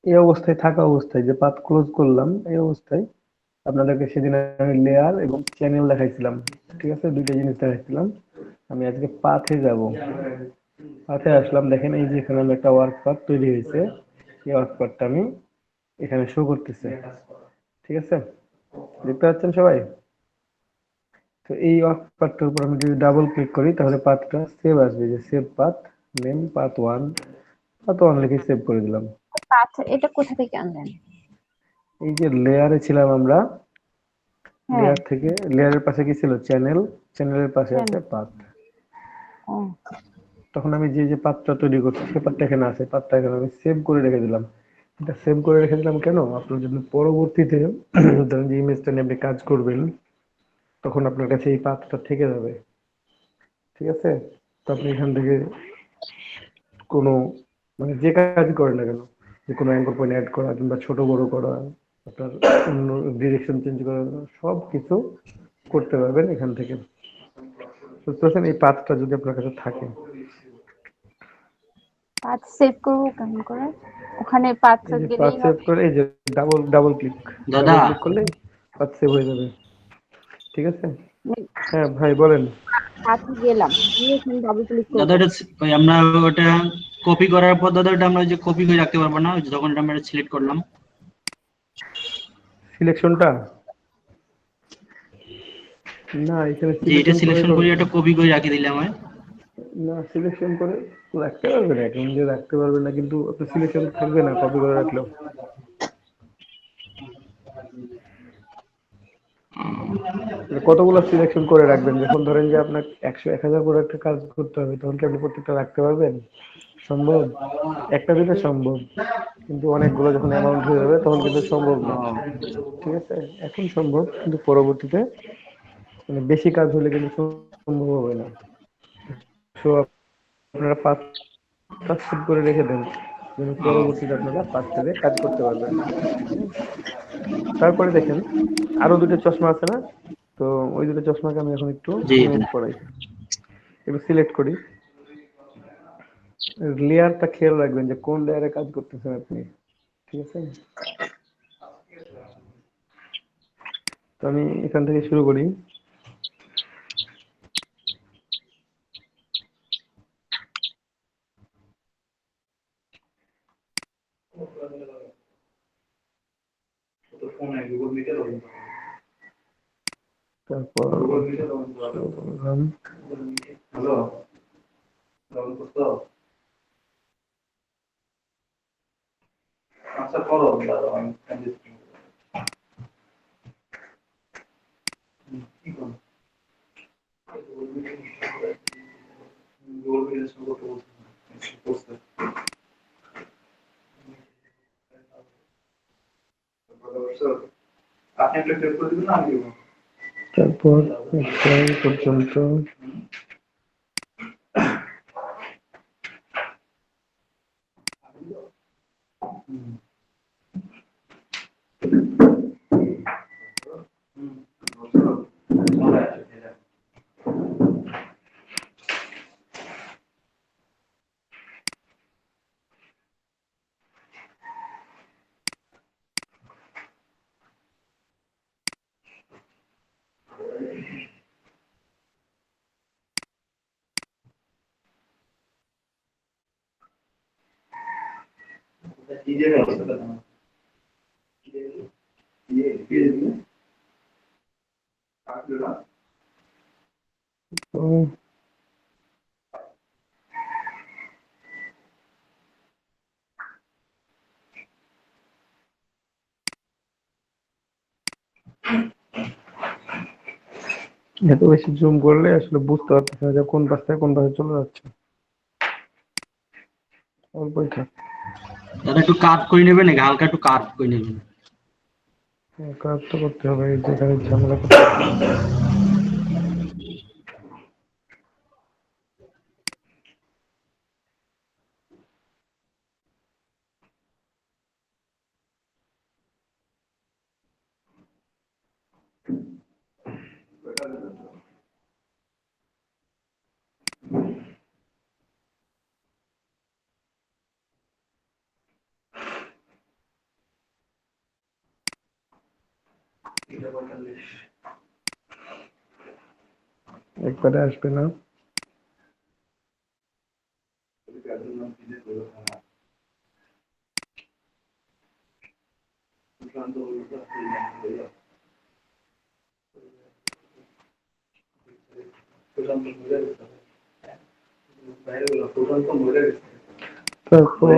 এই অবস্থায় থাকা অবস্থায় যে পাথ ক্লোজ করলাম, এই অবস্থায় আপনাদেরকে সেদিন আমি লেয়ার এবং চ্যানেল দেখাইছিলাম, ঠিক আছে, দুইটা জিনিস দেখাইছিলাম। আমি আজকে পাথে যাব, পাথে আসলাম, দেখেন এই যে এখানে আমি একটা ওয়ার্ক পাথ তৈরি হয়েছে, এই ওয়ার্ক পাথটা আমি এখানে শো করতেছে, ঠিক আছে, দেখতে পাচ্ছেন সবাই? তো এই ওয়ার্ক পাথটার উপর আমি যদি ডাবল ক্লিক করি তাহলে পাথটা সেভ আসবে, যে save path, name path one, path one লিখে সেভ করে দিলাম। পাথর এটা কোথা থেকে আনলেন? এই যে লেয়ারে ছিলাম আমরা, হ্যাঁ, লেয়ার থেকে, লেয়ারের পাশে কি ছিল, চ্যানেল, চ্যানেলের পাশে আছে channel। পাথ। ও তখন আমি যে যে পাথটা তৈরি করছি সে পাথটা এখানে আছে, পাথটা এখানে আমি সেভ করে রেখে দিলাম। এটা সেভ করে রেখে দিলাম কেন, আপনার জন্য পরবর্তীতে ধরেন যে ইমেজটা নিয়ে আপনি কাজ করবেন তখন আপনার কাছে এই পাথটা থেকে যাবে, ঠিক আছে? তো আপনি এখান থেকে কোনো, মানে যে কাজ করেন না কেন, যে কোনো অ্যাঙ্কর পয়েন্ট অ্যাড করা কিংবা ছোট বড় করা, আপনার অন্য ডিরেকশন চেঞ্জ করা, সব কিছু করতে পারবেন এখান থেকে। বুঝতে পারছেন? এই পাথটা যদি আপনার কাছে থাকে, পাথ সেভ করবো কেমন করে? ওখানে পাথ এই যে পাথ গেলেই সেভ হবে? করে এই যে ডাবল ক্লিক দাদা করলে পাথ সেভ হয়ে যাবে। ঠিক আছে? হ্যাঁ ভাই বলেন। পাথে গেলাম, গিয়ে ওখানে ডাবল ক্লিক দাদা করবো। এটা ওই আমরা ওটা কপি করার পর দাদা ওটা আমরা ওই যে কপি করে রাখতে পারবো না, ওই যে যখন এটা আমরা সিলেক্ট করলাম? সিলেকশনটা না, এখানে যে এটা সিলেকশন করে সিলেকশন করে একটা কপি করে রাখি দিলাম হয়। না, সিলেকশন করে রাখতে পারবেন, অ্যাকাউন্ট দিয়ে রাখতে পারবেন না, কিন্তু আপনার সিলেকশন থাকবে না কপি করে রাখলেও। কতগুলো সিলেকশন করে রাখবেন? যখন ধরেন যে আপনার 100-1000 প্রোডাক্টের কাজ করতে হবে, তখন কি আপনি প্রত্যেকটা রাখতে পারবেন? সম্ভব? একটা দিলে সম্ভব, কিন্তু অনেকগুলো যখন অ্যামাউন্ট হয়ে যাবে তখন কিন্তু সম্ভব না। ঠিক আছে? এখন সম্ভব, কিন্তু পরবর্তীতে মানে বেশি কাজ হলে কিন্তু সম্ভব হবে না। তো আপনারা পাঁচটা সেভ করে রেখে দেন, যেন পরবর্তীতে আপনারা পাঁচটা দিয়ে কাজ করতে পারবেন। তারপরে দেখেন আরো দুটো চশমা আছে না? তো ওই দুটো চশমাকে আমি এখন একটু জি মুভ করাই, একটু সিলেক্ট করি। লেয়ারটা খেয়াল রাখবেন যে কোন লেয়ারে কাজ করতেছেন আপনি। ঠিক আছে? তো আমি এখান থেকে শুরু করি। তারপর শুরু করলাম। তারপর এই পর্যন্ত তো এত বেশি জুম করলে আসলে বুঝতে পারতেছে না যে কোন পাশ থেকে কোন পাশে চলে যাচ্ছে। অল্পই থাক, দাদা একটু কাট করে নেবেন নাকি, হালকা একটু কাট করে নেবেন। কাজ তো করতে হবে, যেখানে ঝামেলা করতে হবে। একবারে আসবে না। তারপর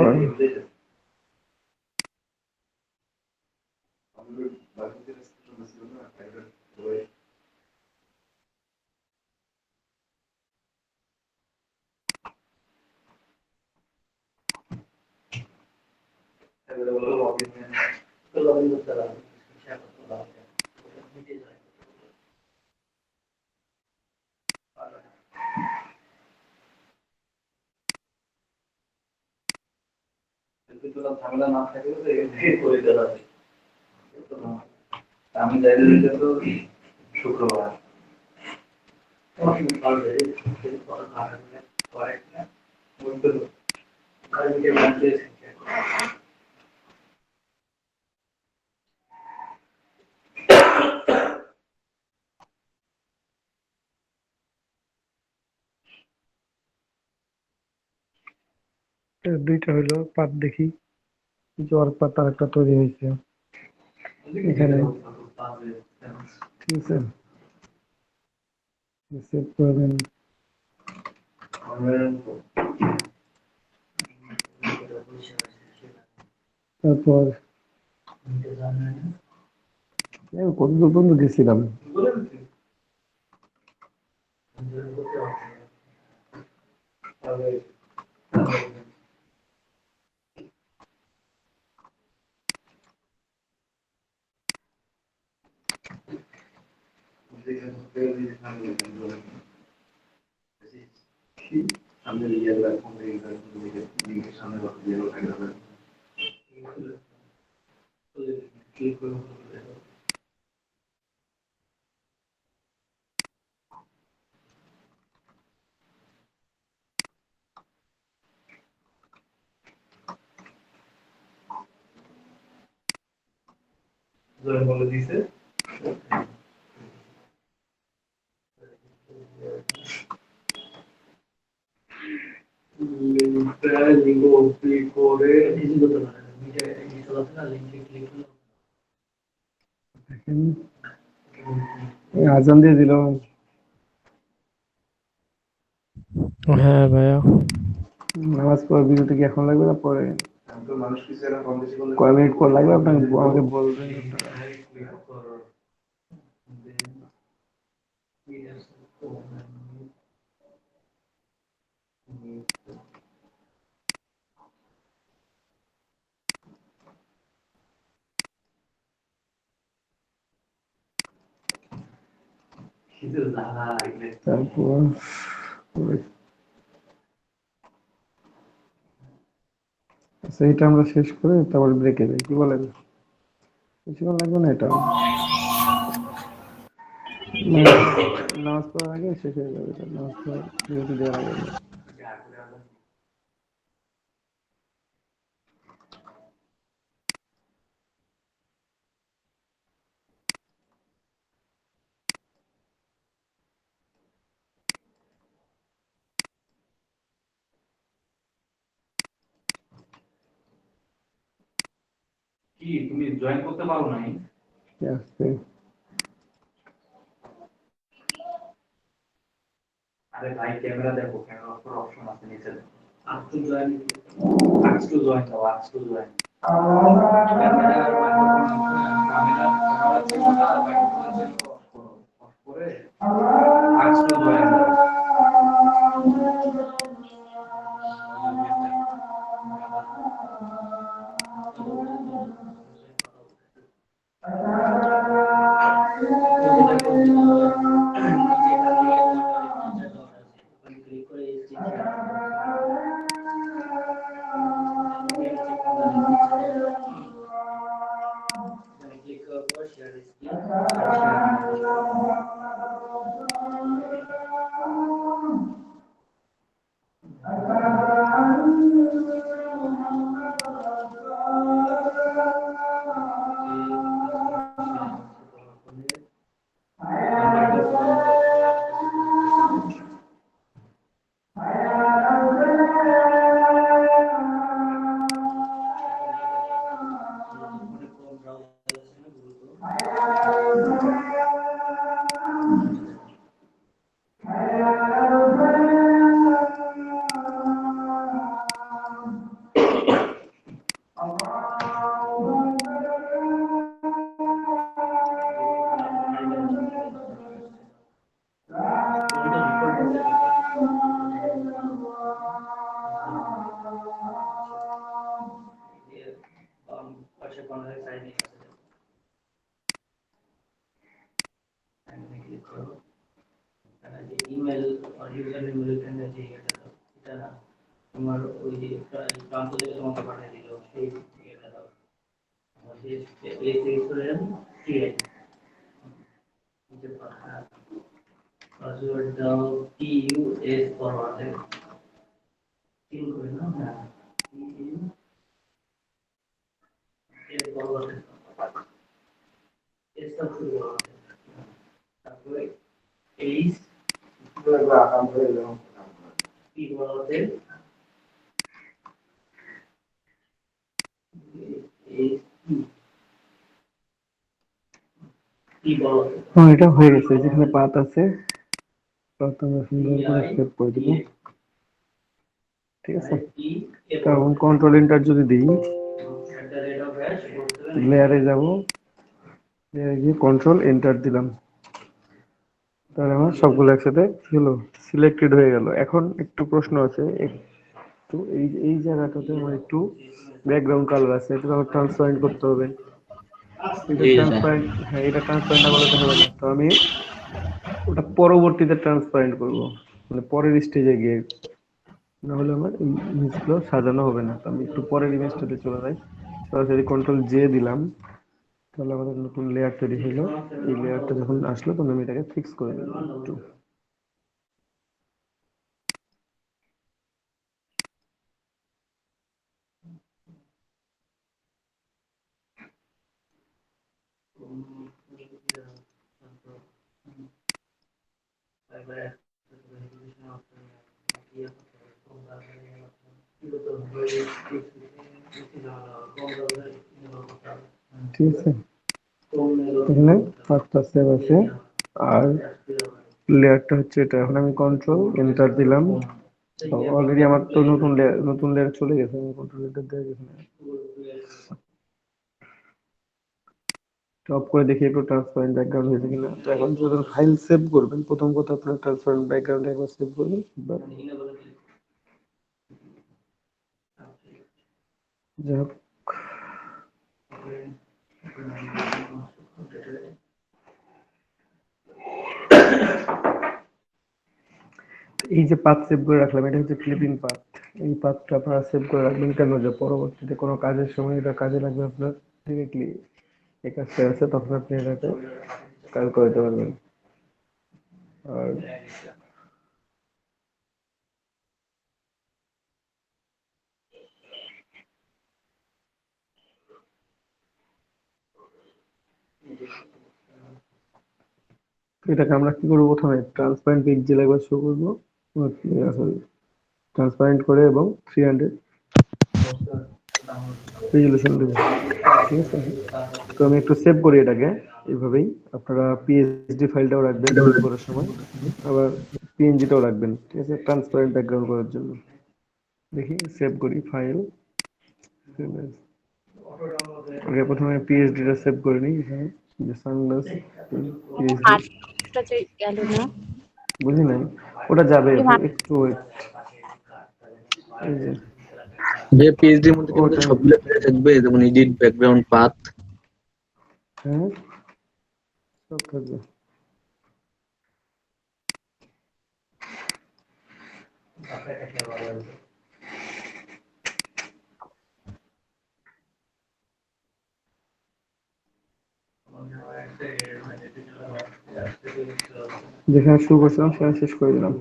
ঝামেলা না থাকলে তো এই করে দেওয়া যায়। আমি যাইলে দিলে তো শুক্রবার পারবে বলতে কালকে বাড়তে দুইটা হইলো পাত দেখি জ্বর পাতা একটা তৈরি হয়েছে এখানে ঠিক আছে সেভ করবেন তারপর কত দূর পর্যন্ত গেছিলাম বলে দিছে করে আজান দিয়ে দিল হ্যাঁ ভাইয়া নামাজ পড়ার বিরতি কি এখন লাগবে না পরে কয় মিনিট পর লাগবে আপনাকে আমাকে বলবেন তারপর আচ্ছা এটা আমরা শেষ করে তারপর ব্রেকে যাই কি বলেন বেশিক্ষণ লাগবে না এটা নামাজ পড়ার আগে শেষ হয়ে যাবে এটা নামাজ পড়ার বিরতি দেওয়ার আগে কি তুমি জয়েন করতে পারো নাই আস্তে আরে ভাই ক্যামেরা দেখো ক্যামেরা উপর অপশন আছে নিচে আজ টু জয়েন আজ টু জয়েন দাও আজ টু জয়েন ক্যামেরা অফ করে আজ টু জয়েন দাও ইমেল আর ইউজার নেম লিখেন যে এটা না তোমার ওই যে প্রান্ত থেকে তোমাকে পাঠিয়ে দিল সেই এটা দাও আমাদের এই রেজিস্ট্রেশন ঠিক আছে পাসওয়ার্ড দাও TUS ফরওয়ার্ডে তিন করে না হ্যাঁ TUS ফরওয়ার্ডে এসব শুরু করতে তারপরে এইচ কি বলতে এইচ কি বলতে হ্যাঁ, এটা হয়ে গেছে। যেখানে পাত আছে পাত আমরা সুন্দর করে সেভ করে দিব। ঠিক আছে, তখন কন্ট্রোল এন্টার যদি দিই লেয়ারে যাব, লেয়ারে গিয়ে কন্ট্রোল এন্টার দিলাম, তাহলে আমার সবগুলো একসাথে কি হলো, সিলেক্টেড হয়ে গেল। এখন একটু প্রশ্ন আছে, একটু এই এই জায়গাটাতে আমার একটু ব্যাকগ্রাউন্ড কালার আছে, এটা আমার ট্রান্সপারেন্ট করতে হবে। এটা এই যে ট্রান্সপারেন্ট, হ্যাঁ এটা ট্রান্সপারেন্ট না করলে তো হবে না। তো আমি ওটা পরবর্তীতে ট্রান্সপারেন্ট করব, মানে পরের স্টেজে গিয়ে, না হলে আমার এই ইমেজগুলো সাজানো হবে না। তো আমি একটু পরের ইমেজটাতে চলে যাই, সরাসরি কন্ট্রোল জে দিলাম, তাহলে আমাদের নতুন লেয়ার তৈরি হলো। এই লেয়ারটা যখন আসলো তখন আমি এটাকে ফিক্স করে দিলাম একটু। ঠিক আছে, এখানে পাঁচটা সেভ আছে আর লেয়ারটা হচ্ছে এটা। এখন আমি কন্ট্রোল এন্টার দিলাম, অলরেডি আমার তো নতুন লেয়ার চলে গেছে। আমি কন্ট্রোল এন্টার দিয়ে গেছি, টপ করে দেখি একটু ট্রান্সপারেন্ট ব্যাকগ্রাউন্ড হয়েছে কিনা। তো এখন যখন ফাইল সেভ করবেন, প্রথম কথা আপনার ট্রান্সপারেন্ট ব্যাকগ্রাউন্ড একবার সেভ করবেন। যাই হোক, এই যে পাথ সেভ করে রাখলাম, এটা হচ্ছে ক্লিপিং পাথ। এই পাথটা আপনারা সেভ করে রাখবেন কেন, যে পরবর্তীতে কোনো কাজের সময় এটা কাজে লাগবে আপনার। ডিরেক্টলি এই কাজটা আছে তখন আপনি এটাকে কাজ করতে পারবেন। আর এটাকে আমরা কি করবো, প্রথমে ট্রান্সপারেন্ট পিক্সেল একবার শো করবো, সরি ট্রান্সপারেন্ট করে এবং 300 রেজুলেশন দেবো। ঠিক আছে, তো আমি একটু সেভ করি এটাকে এইভাবেই। আপনারা পিএসডি ফাইলটাও রাখবেন সেভ করার সময়, আবার পিএনজিটাও রাখবেন। ঠিক আছে, ট্রান্সপারেন্ট ব্যাকগ্রাউন্ড করার জন্য। দেখি সেভ করি ফাইল। ওকে, প্রথমে পিএসডিটা সেভ করে নিই। এখানে যে সানগ্লাস পিএসডি, আটটা যে গেল না বুঝি নাই, ওটা যাবে কি মা- একটু wait। এই যে যে পিএইচডি এর মধ্যে কি আমাদের ওটা, সবগুলো ফেলে থাকবে, যেমন এডিট, ব্যাকগ্রাউন্ড, পাথ? হ্যাঁ সব থাকবে। যেখানে শুরু করছিলাম সেখানে শেষ করে দিলাম,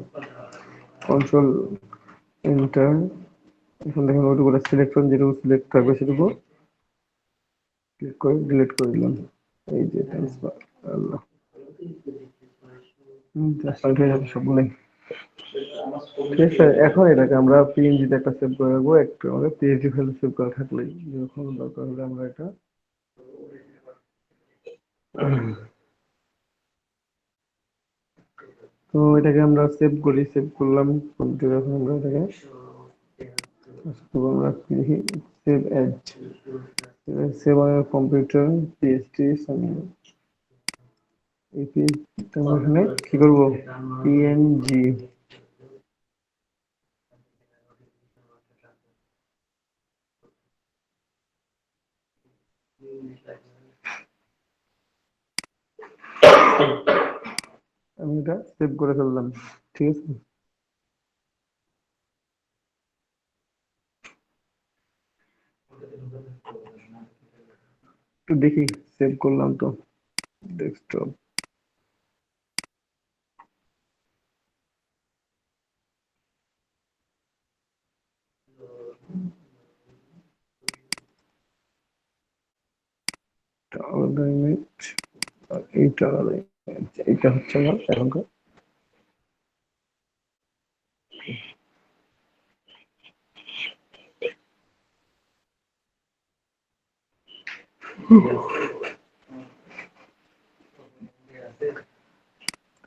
কন্ট্রোল এন্টার। এখন দেখেন ওইটুকু সিলেক্ট করুন, যেটুকু সিলেক্ট থাকবে সেটুকু ক্লিক করে ডিলিট করে দিলাম। এই যে ট্রান্সফার, আল্লাহ ট্রান্সফার হয়ে যাবে সবগুলোই। ঠিক আছে, এখন এটাকে আমরা পিএনজিতে একটা সেভ করে রাখবো। একটু আমাদের পিএনজি ফাইল সেভ করা থাকলেই যখন দরকার হলে আমরা এটা তো এটাকে আমরা সেভ করি। সেভ করলাম কম্পিউটার, এখন আমরা এটাকে আমরা দেখি save age, save on computer PST. এই পিএসটা আমরা এখানে কি করবো, পিএনজি। আমি এটা সেভ করে ফেললাম। ঠিক আছে, একটু দেখি, সেভ করলাম তো ডেস্কটপ। আলাদা ইমেজ, আর এইটা আলাদা ইমেজ। এটা হচ্ছে আমার এখনকার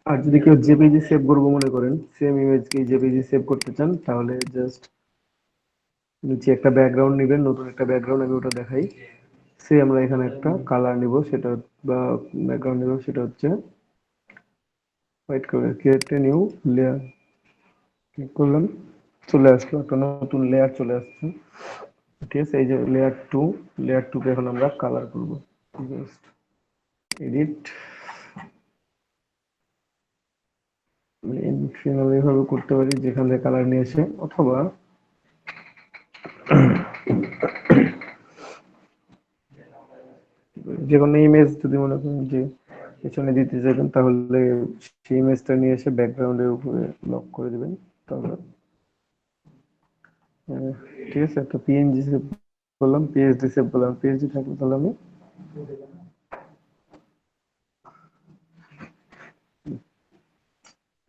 আর যদি কেউ জেপিজি সেভ করবো মনে করেন, সেম ইমেজকে জেপিজি সেভ করতে চান, তাহলে জাস্ট নিচে একটা ব্যাকগ্রাউন্ড নেবেন, নতুন একটা ব্যাকগ্রাউন্ড, আমি ওটা দেখাই। সে আমরা এখানে একটা কালার নিব, সেটা বা ব্যাকগ্রাউন্ড নিব, সেটা হচ্ছে white colour. Create a new layer, click করলাম, চলে আসলো একটা নতুন লেয়ার চলে আসছে। ঠিক আছে, এই যে লেয়ার টু কে এখন আমরা কালার করব। জাস্ট এডিট, এইভাবে করতে পারি, যেখান থেকে কালার নিয়ে এসে, অথবা যে কোনো ইমেজ যদি মনে করেন যে পেছনে দিতে চাইবেন, তাহলে সেই ইমেজটা নিয়ে এসে ব্যাকগ্রাউন্ডের উপরে লক করে দিবেন। তাহলে ঠিক আছে, একটা পিএনজি সেভ করলাম, পিএসডি সেভ করলাম। পিএসডি থাকলে তাহলে আমি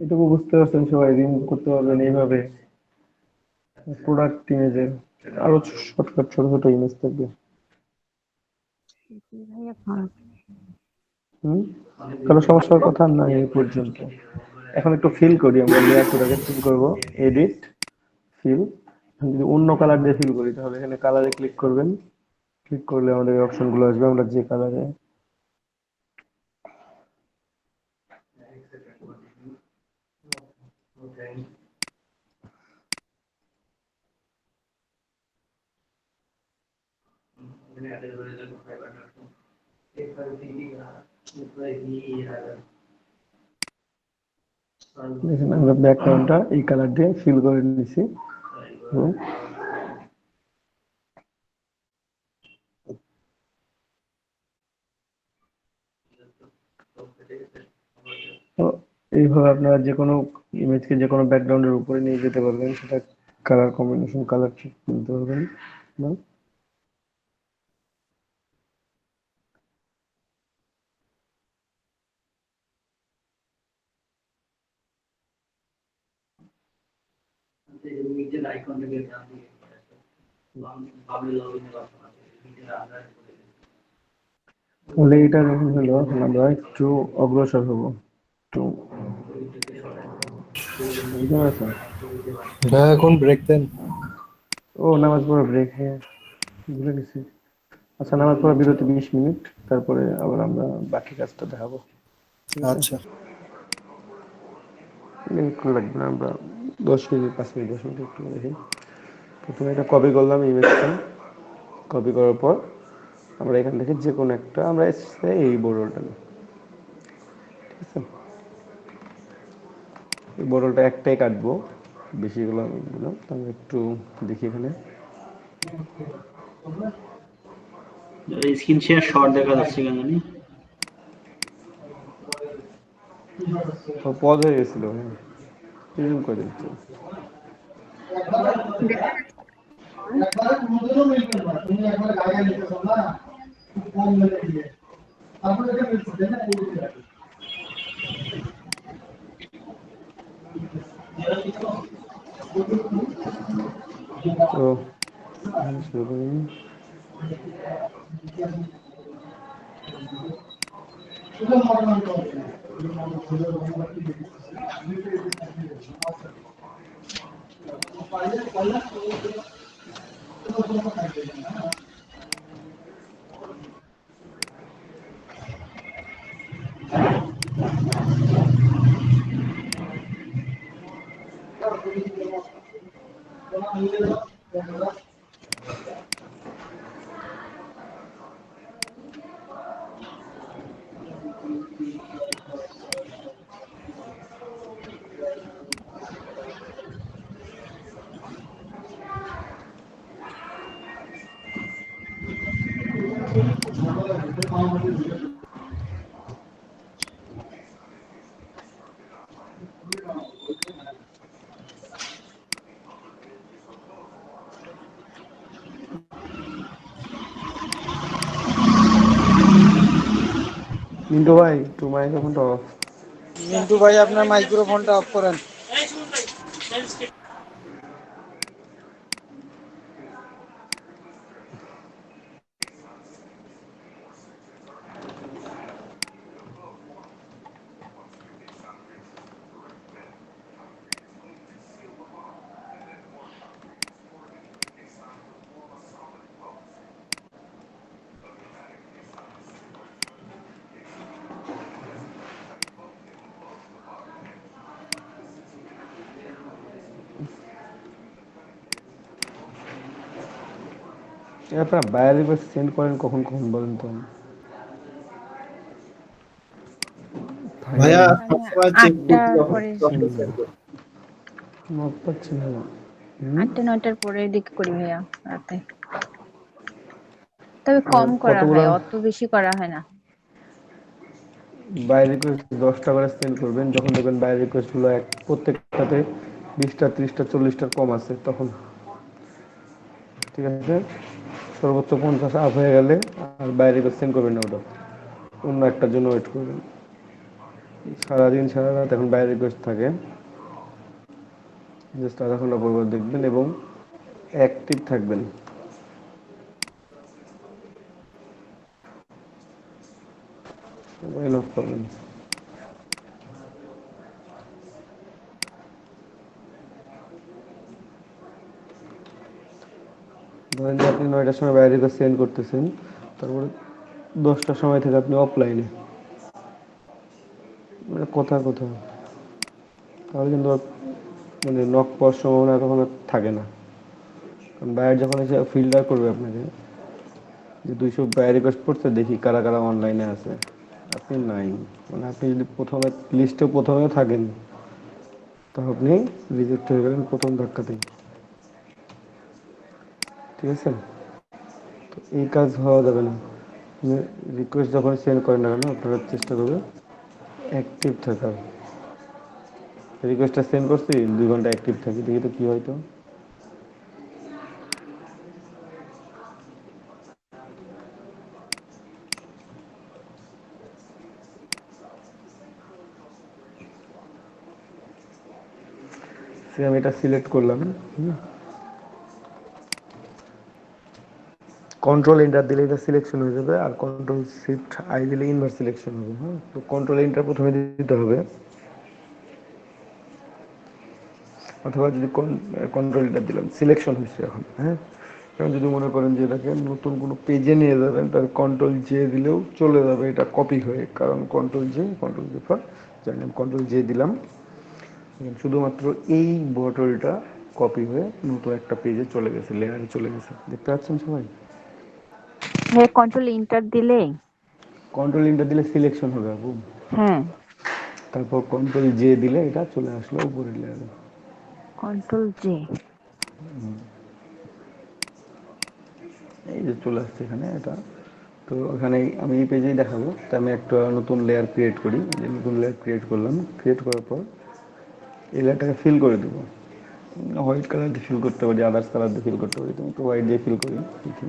এটুকু বুঝতে পারছেন সবাই, রিমুভ করতে পারবেন এইভাবে প্রোডাক্ট ইমেজে। আরো শর্টকাট ছোট ছোট ইমেজ থাকবে। ভাইয়া ভালো। হুম, কোনো সমস্যার কথা না এই পর্যন্ত। এখন একটু ফিল করি, আমরা লেয়ার টুটাকে ফিল করবো। Edit, fill. যদি অন্য কালার দিয়ে ফিল করি, তাহলে এখানে কালারে ক্লিক করবেন। ক্লিক করলে আমাদের অপশন গুলো আসবে, আমরা যে কালারে দেখেন, আমরা ব্যাকগ্রাউন্ডটা এই কালার দিয়ে ফিল করে নিছি। এবং তো এইভাবে আপনারা যে কোনো ইমেজকে যে কোনো ব্যাকগ্রাউন্ডের উপরে নিয়ে যেতে পারবেন, সেটা কালার কম্বিনেশন, কালার ঠিক কিনতে পারবেন না। তাহলে এটা যখন হলো, এখন আমরা একটু অগ্রসর হব, একটু বুঝতে পারছেন? হ্যাঁ, এখন ব্রেক দেন। ও, নামাজ পড়া ব্রেক, হ্যাঁ ভুলে গেছি। আচ্ছা, নামাজ পড়া বিরতি 20 মিনিট, তারপরে আবার আমরা বাকি কাজটা দেখাবো। ঠিক আছে, আচ্ছা, বেশিক্ষণ লাগবে না, আমরা 10 মিনিট, 5 মিনিট, 10 মিনিট একটু দেখি। প্রথমে এটা কপি করলাম ইমেজটা। কপি করার পর আমরা এখান থেকে যে কোনো একটা, আমরা এই বোর্ডটা নিই। ঠিক আছে, এই বোর্ডটা একটাই কাটবো, বেশিগুলো আমি দিলাম। আমি একটু দেখি এখানে। স্ক্রিন শেয়ার শর্ট দেখা যাচ্ছে কেন জানি। পজ হয়ে গেছিল, হ্যাঁ, রিজুম করে দিচ্ছি। দেখা তো শুরু করি। মিন্টু ভাই একটু মাইক্রোফোনটা অফ। মিন্টু ভাই আপনার মাইক্রোফোনটা অফ করেন। আপনারা বাইরে সেন্ড করেন কখন কখন বলেন তো? ভাইয়া ফাইনালি সবসময় চেক করি 8টার যখন পরে, যখন send করি। নক পাচ্ছি না। 8টা 9টার পরের দিকে করি ভাইয়া রাতে। তবে আর কম করা কতগুলো হয়, অত বেশি করা হয় না। বাই রিকোয়েস্ট 10টা করে সেন্ড করবেন, যখন দেখবেন বাই রিকোয়েস্ট গুলো প্রত্যেকটাতে 20টা 30টা 40টার কম আছে তখন, ঠিক আছে? সর্বোচ্চ 50 আপ হয়ে গেলে আর বাই রিকোয়েস্ট সেন্ড করবেন না, ওটা অন্য একটার জন্য ওয়েট করবেন। সারাদিন সারা রাত এখন বাই রিকোয়েস্ট থাকে, জাস্ট আধা ঘন্টা পর পর দেখবেন এবং অ্যাক্টিভ থাকবেন। মোবাইল অফ করবেন। ধরেন যে আপনি 9টার সময় বাইরে রিকোয়েস্ট সেন্ড করতেছেন, তারপরে 10টার সময় থেকে আপনি অফলাইনে, মানে কোথায় কোথাও, তাহলে কিন্তু মানে নক পাওয়ার সম্ভাবনা তখন আর থাকে না। কারণ বাইরে যখন এসে ফিল্টার করবে আপনাকে, যে 200 বাইরে রিকোয়েস্ট করছে, দেখি কারা কারা অনলাইনে আছে, আপনি নাই, মানে আপনি যদি প্রথমে লিস্টে প্রথমেও থাকেন, তো আপনি রিজেক্ট হয়ে গেলেন প্রথম ধাক্কাতেই, ঠিক আছে? তো এই কাজ হওয়া যাবে না। রিকোয়েস্ট যখন সেন্ড করেন না কেন, আপনারা চেষ্টা করবেন অ্যাক্টিভ থাকার। রিকোয়েস্টটা সেন্ড করছি, 2 ঘন্টা অ্যাক্টিভ থাকি, দেখি তো কী হয়তো। সে আমি এটা সিলেক্ট করলাম, কন্ট্রোল এন্টার দিলে এটা সিলেকশন হয়ে যাবে, আর কন্ট্রোল শিফট আই দিলে ইনভার্স সিলেকশন হবে। হ্যাঁ, তো কন্ট্রোল এন্টার প্রথমে দিতে হবে, অথবা যদি কন্ট্রোল এন্টার দিলাম, সিলেকশন হয়েছে এখন। হ্যাঁ, এখন যদি মনে করেন যে এটাকে নতুন কোনো পেজে নিয়ে যাবেন, তাহলে কন্ট্রোল জে দিলেও চলে যাবে এটা কপি হয়ে, কারণ কন্ট্রোল জে ফর জানেন, কন্ট্রোল জে দিলাম, শুধুমাত্র এই বটলটা কপি হয়ে নতুন একটা পেজে চলে গেছে, লেয়ারে চলে গেছে। দেখতে পাচ্ছেন সবাই? হ্যাঁ, কন্ট্রোল ইন্টার দিলে, কন্ট্রোল এন্টার দিলে সিলেকশন হবে আপু, হ্যাঁ, তারপর কন্ট্রোল জে দিলে এটা চলে আসলো উপরের লেয়ারে। Control J. এই যে চলে আসছে এখানে এটা। তো এখানে আমি এই পেজেই দেখাবো, তো আমি একটা নতুন লেয়ার ক্রিয়েট করি, যে নতুন লেয়ার ক্রিয়েট করলাম, ক্রিয়েট করার পর এই লেয়ারটাকে ফিল করে দেবো। হোয়াইট কালার দিয়ে ফিল করতে পারি, আদার্স কালার দিয়ে ফিল করতে পারি, তুমি তো হোয়াইট দিয়ে ফিল করি, দেখি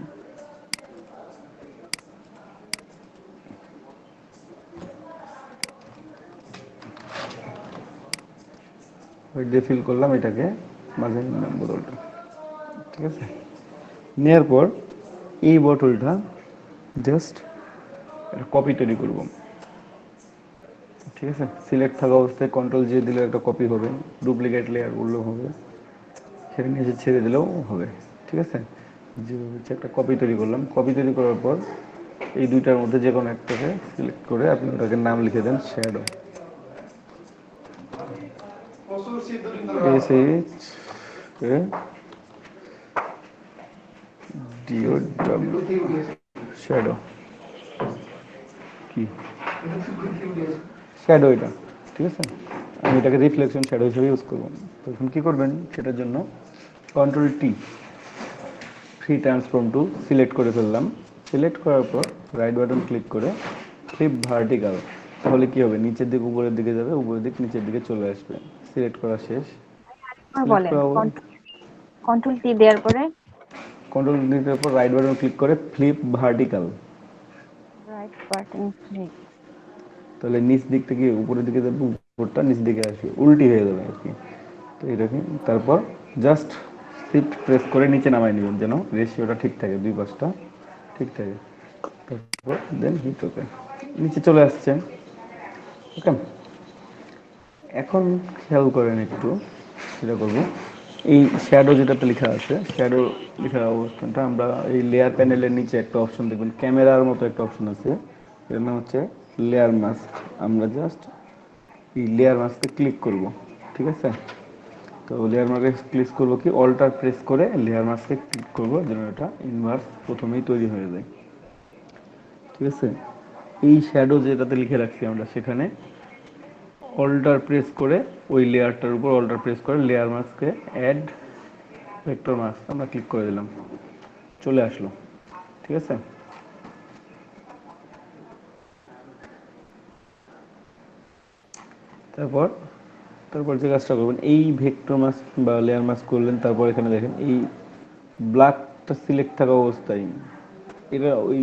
হোয়াইট দিয়ে ফিল করলাম, এটাকে মাঝে নিলাম বোতলটা, ঠিক আছে? নেওয়ার পর এই বোতলটা জাস্ট একটা কপি তৈরি করব, ঠিক আছে? সিলেক্ট থাকা অবস্থায় কন্ট্রোল জে দিলেও একটা কপি হবে, ডুপ্লিকেট লেয়ার করলেও হবে, সেখানে এসে ছেড়ে দিলেও হবে, ঠিক আছে? যেভাবে হচ্ছে একটা কপি তৈরি করলাম, কপি তৈরি করার পর এই দুইটার মধ্যে যে কোনো একটাকে সিলেক্ট করে আপনি ওটাকে নাম লিখে দেন শ্যাডো, শ্যাডো কি শ্যাডো এটা, ঠিক আছে? আমি এটাকে রিফ্লেকশন শ্যাডো হিসেবে ইউজ করবো। তো এখন কী করবেন, সেটার জন্য control T, free transform to select করে ফেললাম। সিলেক্ট করার পর রাইট বাটন ক্লিক করে ফ্লিপ ভার্টিক্যাল, তাহলে কি হবে, নিচের দিক উপরের দিকে যাবে, উপরের দিক নিচের দিকে চলে আসবে। সিলেক্ট করা শেষ। সিলেক্ট বলেন, করা কন্ট্রোল টি দেওয়ার পরে কন্ট্রোল পর রাইট বাটন ক্লিক করে flip vertical, right button click, তাহলে নিচ দিক থেকে উপরের দিকে যাবে, উপরটা নিচ দিকে আসবে, উল্টি হয়ে যাবে আর কি। তো এরকম তারপর জাস্ট শিফট প্রেস করে নিচে নামাই নেবেন যেন রেশিওটা ঠিক থাকে, দুই পাশটা ঠিক থাকে। তারপর দেন হিট ওকে, নিচে চলে আসছে। ওকে, এখন খেয়াল করেন একটু, সেটা করবো এই শ্যাডো যেটাতে লেখা আছে, শ্যাডো লেখার অবস্থানটা আমরা এই লেয়ার প্যানেলের নিচে একটা অপশন দেখবেন, ক্যামেরার মতো একটা অপশন আছে, এর নাম হচ্ছে লেয়ার মাস্ক। আমরা জাস্ট এই লেয়ার মাস্কে ক্লিক করব, ঠিক আছে? তো লেয়ার মাস্কে ক্লিক করবো কি, অল্টার প্রেস করে লেয়ার মাস্কে ক্লিক করবো যেন এটা ইনভার্স প্রথমেই তৈরি হয়ে যায়, ঠিক আছে? এই শ্যাডো যেটাতে লিখে রাখছি আমরা, সেখানে অল্টার প্রেস করে ওই লেয়ারটার উপর অল্টার প্রেস করে লেয়ার মাস্কে অ্যাড ভেক্টর মাস্ক আমরা ক্লিক করে দিলাম, চলে আসলো, ঠিক আছে? তারপর তারপর যে কাজটা করবেন, এই ভেক্টর মাস্ক বা লেয়ার মাস্ক করলেন, তারপর এখানে দেখেন এই ব্ল্যাকটা সিলেক্ট থাকা অবস্থায়, এটা ওই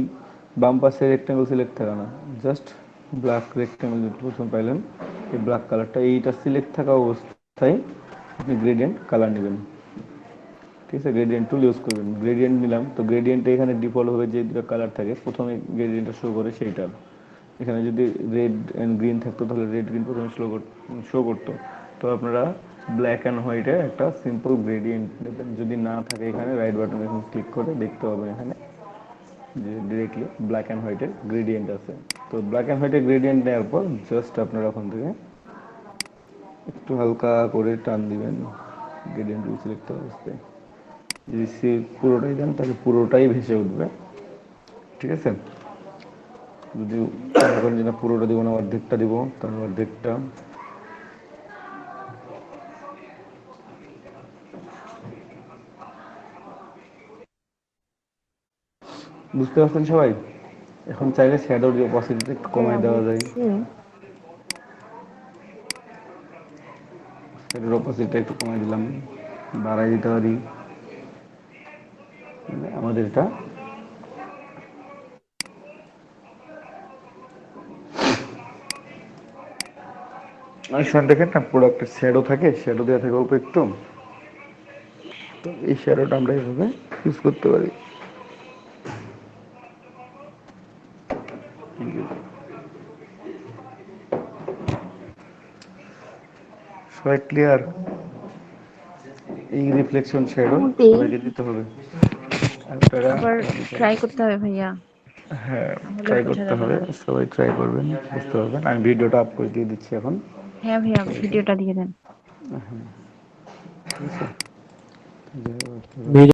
বাম পাশে রেক্ট্যাঙ্গেল সিলেক্ট থাকা না, জাস্ট ব্ল্যাক রেক্ট্যাঙ্গেল প্রথম পাইলেন, এই ব্ল্যাক কালারটা এইটা সিলেক্ট থাকা অবস্থায় আপনি গ্রেডিয়েন্ট কালার নেবেন, ঠিক আছে? গ্রেডিয়েন্ট টুল ইউজ করবেন। গ্রেডিয়েন্ট নিলাম, তো গ্রেডিয়েন্টে এখানে ডিফল্ট হবে যে দুটো কালার থাকে, প্রথমে গ্রেডিয়েন্টটা শো করে সেইটা। এখানে যদি রেড অ্যান্ড গ্রিন থাকতো তাহলে রেড গ্রিন প্রথমে শো করতো। তো আপনারা ব্ল্যাক অ্যান্ড হোয়াইটে একটা সিম্পল গ্রেডিয়েন্ট দেবেন। যদি না থাকে এখানে রাইট বাটন এখন ক্লিক করে দেখতে পাবেন এখানে যে ডিরেক্টলি ব্ল্যাক অ্যান্ড হোয়াইটের গ্রেডিয়েন্ট আছে। তো ব্ল্যাক অ্যান্ড হোয়াইটের গ্রেডিয়েন্ট নেওয়ার পর জাস্ট আপনারা ওখান থেকে একটু হালকা করে টান দিবেন গ্রেডিয়েন্ট সিলেক্ট অবস্থায়। যদি সে পুরোটাই দেন তাহলে পুরোটাই ভেসে উঠবে, ঠিক আছে? যদি মনে করেন যে না পুরোটা দিব না, অর্ধেকটা দিব, তাহলে অর্ধেকটা। বুঝতে পারছেন সবাই? এখন চাইলে শ্যাডোর অপাসিটিটা একটু কমায় দেওয়া যায়, শ্যাডোর অপাসিটিটা একটু কমাই দিলাম, বাড়াই দিতে পারি, আমাদের এটা দেখেন না প্রোডাক্টের শ্যাডো থাকে, শ্যাডো দেওয়া থাকে অল্প একটু, তো এই শ্যাডোটা আমরা এইভাবে ইউজ করতে পারি। সবাই ক্লিয়ার? এই রিফ্লেকশন শ্যাডো মোটামুটি সবাইকে দিতে হবে। আপনারা আবার ট্রাই করতে হবে ভাইয়া, হ্যাঁ তাহলে ট্রাই বোঝা করতে যাবে হবে, না। সবাই ট্রাই করবেন, বুঝতে পারবেন। আমি ভিডিওটা আপ করে দিয়ে দিচ্ছি এখন, হ্যাঁ ভাইয়া, ভিডিওটা দিয়ে দেন। ঠিক আছে?